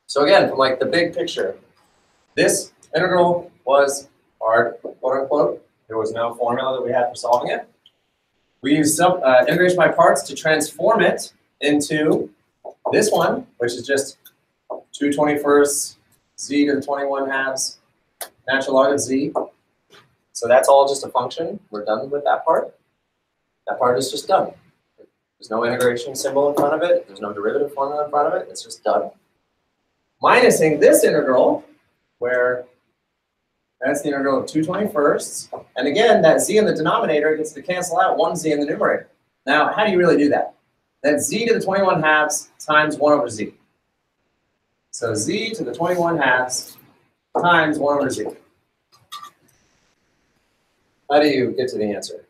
So again, from like the big picture, this integral was hard, quote unquote. There was no formula that we had for solving it. We used integration by parts to transform it into this one, which is just 2/21 z to the 21 halves natural log of z. So that's all just a function. We're done with that part. That part is just done. There's no integration symbol in front of it. There's no derivative formula in front of it. It's just done. Minusing this integral, where that's the integral of 2/21. And again, that z in the denominator gets to cancel out one z in the numerator. Now, how do you really do that? That's z to the 21 halves times 1 over z. So z to the 21 halves times 1 over z. How do you get to the answer?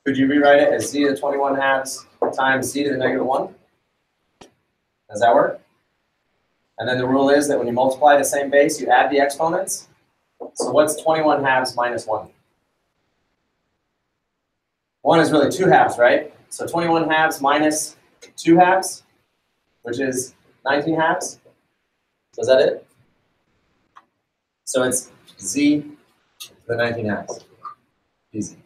Could you rewrite it as z to the 21 halves times z to the -1? Does that work? And then the rule is that when you multiply the same base, you add the exponents. So what's 21 halves minus 1? 1 is really 2 halves, right? So 21 halves minus 2 halves, which is 19 halves. So is that it? So it's z to the 19 halves. Easy.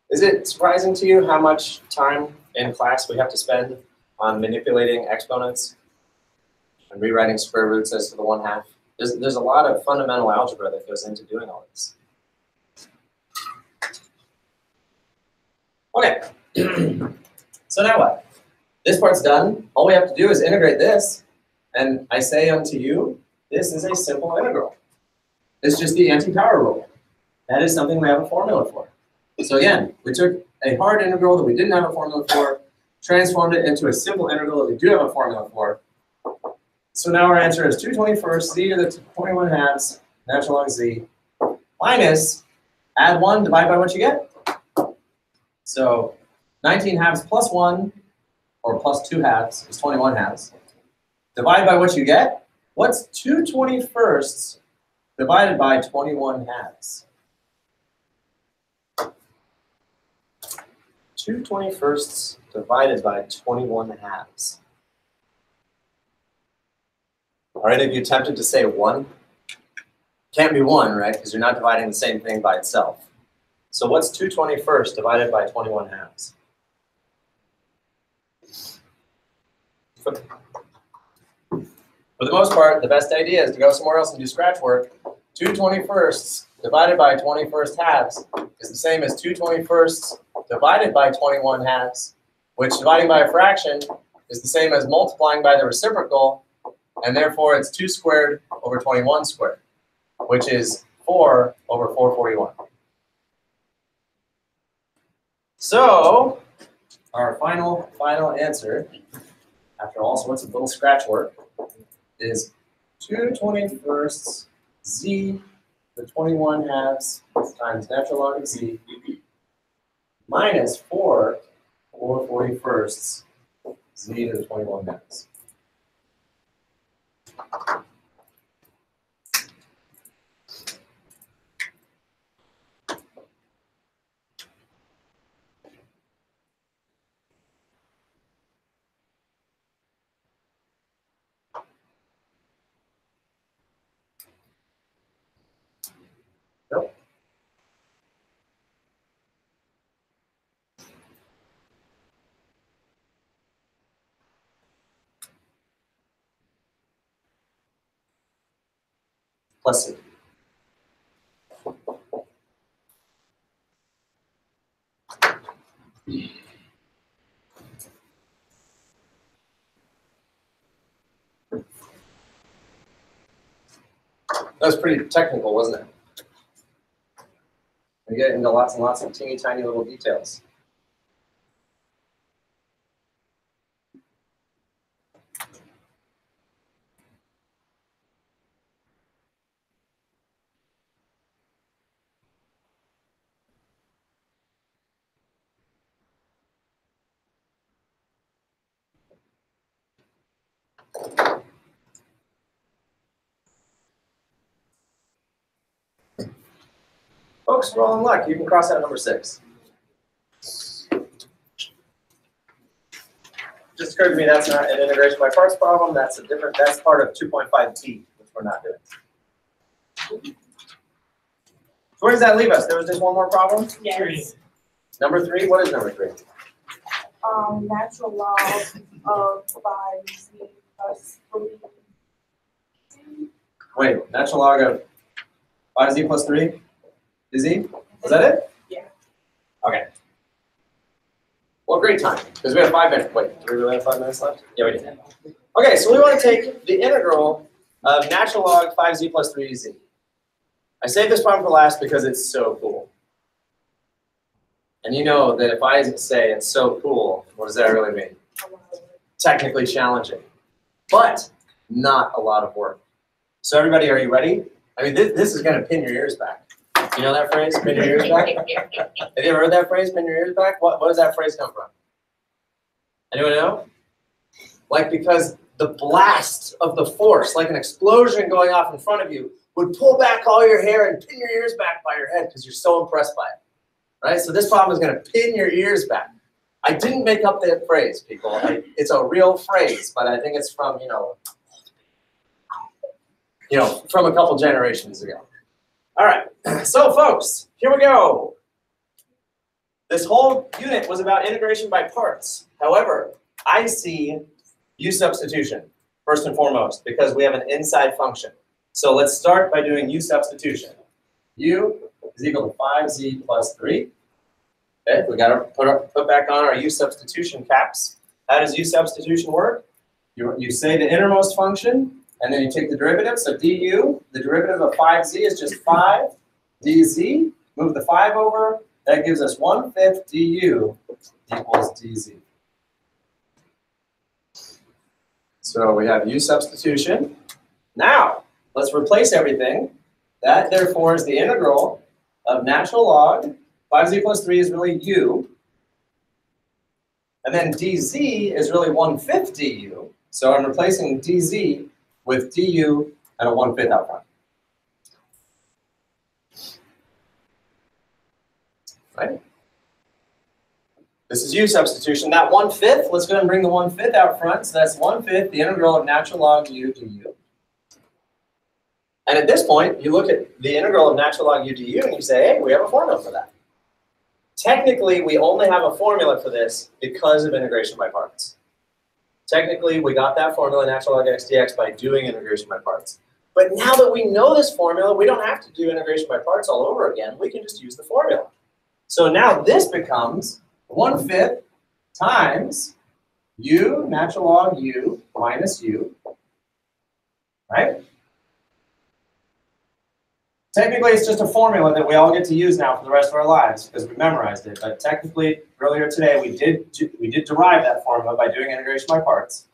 Is it surprising to you how much time in class we have to spend on manipulating exponents and rewriting square roots as to the 1/2? There's a lot of fundamental algebra that goes into doing all this. Okay, so now what? This part's done. All we have to do is integrate this, and I say unto you, this is a simple integral. It's just the anti-power rule. That is something we have a formula for. So again, we took a hard integral that we didn't have a formula for, transformed it into a simple integral that we do have a formula for. So now our answer is 2/21 z to the 21 halves natural log z minus, add 1, divide by what you get. So 19 halves plus 1, or plus 2 halves, is 21 halves. Divide by what you get. What's 2/21 divided by 21 halves? 2/21 divided by 21 halves. Are any of you tempted to say 1? Can't be 1, right? Because you're not dividing the same thing by itself. So what's 2/21 divided by 21 halves? For the most part, the best idea is to go somewhere else and do scratch work. 2/21 divided by 21 halves is the same as 2/21 divided by 21 halves, which dividing by a fraction is the same as multiplying by the reciprocal, and therefore it's 2 squared over 21 squared, which is 4 over 441. So our final answer, after all sorts of little scratch work, is 2/21 z to the 21 halves times natural log of z minus 4 4/41 z to the 21 halves. Nope. Plus c. That was pretty technical, wasn't it? We get into lots and lots of teeny tiny little details. Folks, roll in luck. You can cross out number 6. Just occurred to me that's not an integration by parts problem. That's a different. That's part of 2.5t, which we're not doing. So where does that leave us? There was just one more problem. Yes. Number 3. What is number 3? Natural log of 5z plus 3. Wait, natural log of 5z plus 3 is z? Is that it? Yeah. Okay. Well, great time, because we have 5 minutes. Wait, do we really have 5 minutes left? Yeah, we do. Okay, so we want to take the integral of natural log 5z plus 3z. I saved this problem for last because it's so cool. And you know that if I say it's so cool, what does that really mean? Technically challenging, but not a lot of work. So everybody, are you ready? I mean, this is going to pin your ears back. You know that phrase, pin your ears back? Have you ever heard that phrase, pin your ears back? What does that phrase come from? Anyone know? Like, because the blast of the force, like an explosion going off in front of you, would pull back all your hair and pin your ears back by your head because you're so impressed by it. Right? So this problem is going to pin your ears back. I didn't make up that phrase, people. It's a real phrase, but I think it's from, from a couple generations ago. All right, so folks, here we go. This whole unit was about integration by parts. However, I see u substitution first and foremost because we have an inside function. So let's start by doing u substitution. U is equal to 5z plus 3. Okay, we got to put back on our u substitution caps. How does u substitution work? You say the innermost function, and then you take the derivative. So du, the derivative of 5z is just 5 dz. Move the 5 over. That gives us 1/5 du equals dz. So we have u substitution. Now, let's replace everything. That, therefore, is the integral of natural log. 5z plus 3 is really u. And then dz is really 1/5 du. So I'm replacing dz with du and a 1/5 out front. Right? This is u substitution. That 1/5, let's go ahead and bring the 1/5 out front. So that's 1/5, the integral of natural log u du. And at this point, you look at the integral of natural log u du and you say, hey, we have a formula for that. Technically, we only have a formula for this because of integration by parts. Technically, we got that formula, natural log x dx, by doing integration by parts. But now that we know this formula, we don't have to do integration by parts all over again. We can just use the formula. So now this becomes 1/5 times u natural log u minus u, right? Technically, it's just a formula that we all get to use now for the rest of our lives because we memorized it. But technically, earlier today, we did derive that formula by doing integration by parts.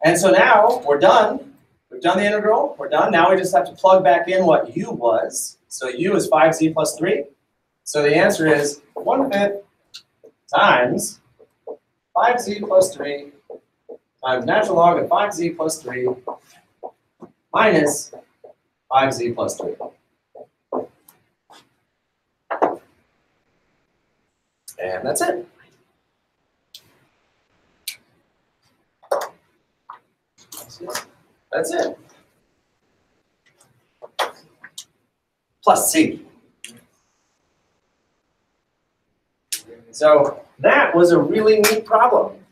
And so now we're done. We've done the integral. We're done. Now we just have to plug back in what u was. So u is 5z plus 3. So the answer is 1/5 times 5z plus 3 times natural log of 5z plus 3 minus 5z plus 3. And that's it. That's it. Plus c. So that was a really neat problem.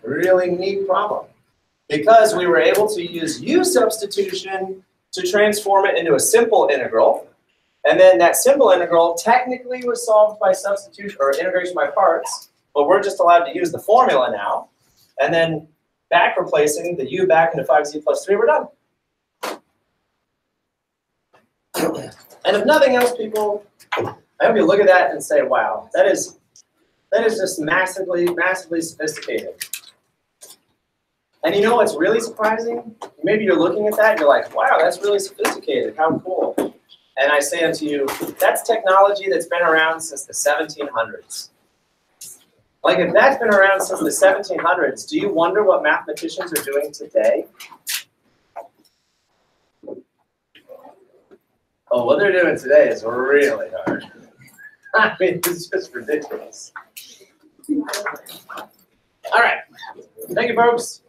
Really neat problem. Because we were able to use u substitution to transform it into a simple integral. And then that simple integral technically was solved by substitution or integration by parts, but we're just allowed to use the formula now. And then back replacing the u back into 5z plus 3, we're done. And if nothing else, people, I hope you look at that and say, wow, that is just massively, massively sophisticated. And you know what's really surprising? Maybe you're looking at that and you're like, wow, that's really sophisticated. How cool. And I say unto you, that's technology that's been around since the 1700s. Like, if that's been around since the 1700s, do you wonder what mathematicians are doing today? Oh, what they're doing today is really hard. I mean, it's just ridiculous. All right. Thank you, folks.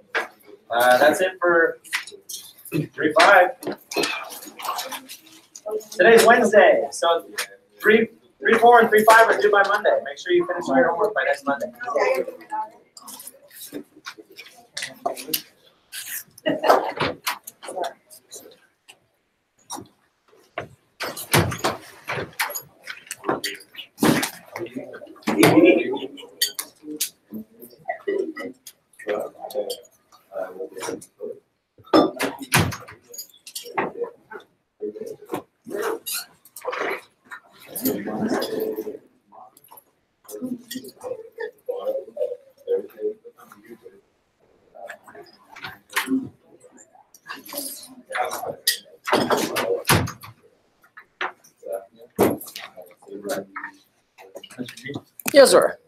That's it for 3-5. Today's Wednesday, so 3, 4, and 3-5 are due by Monday. Make sure you finish all your homework by next Monday. Yes, sir.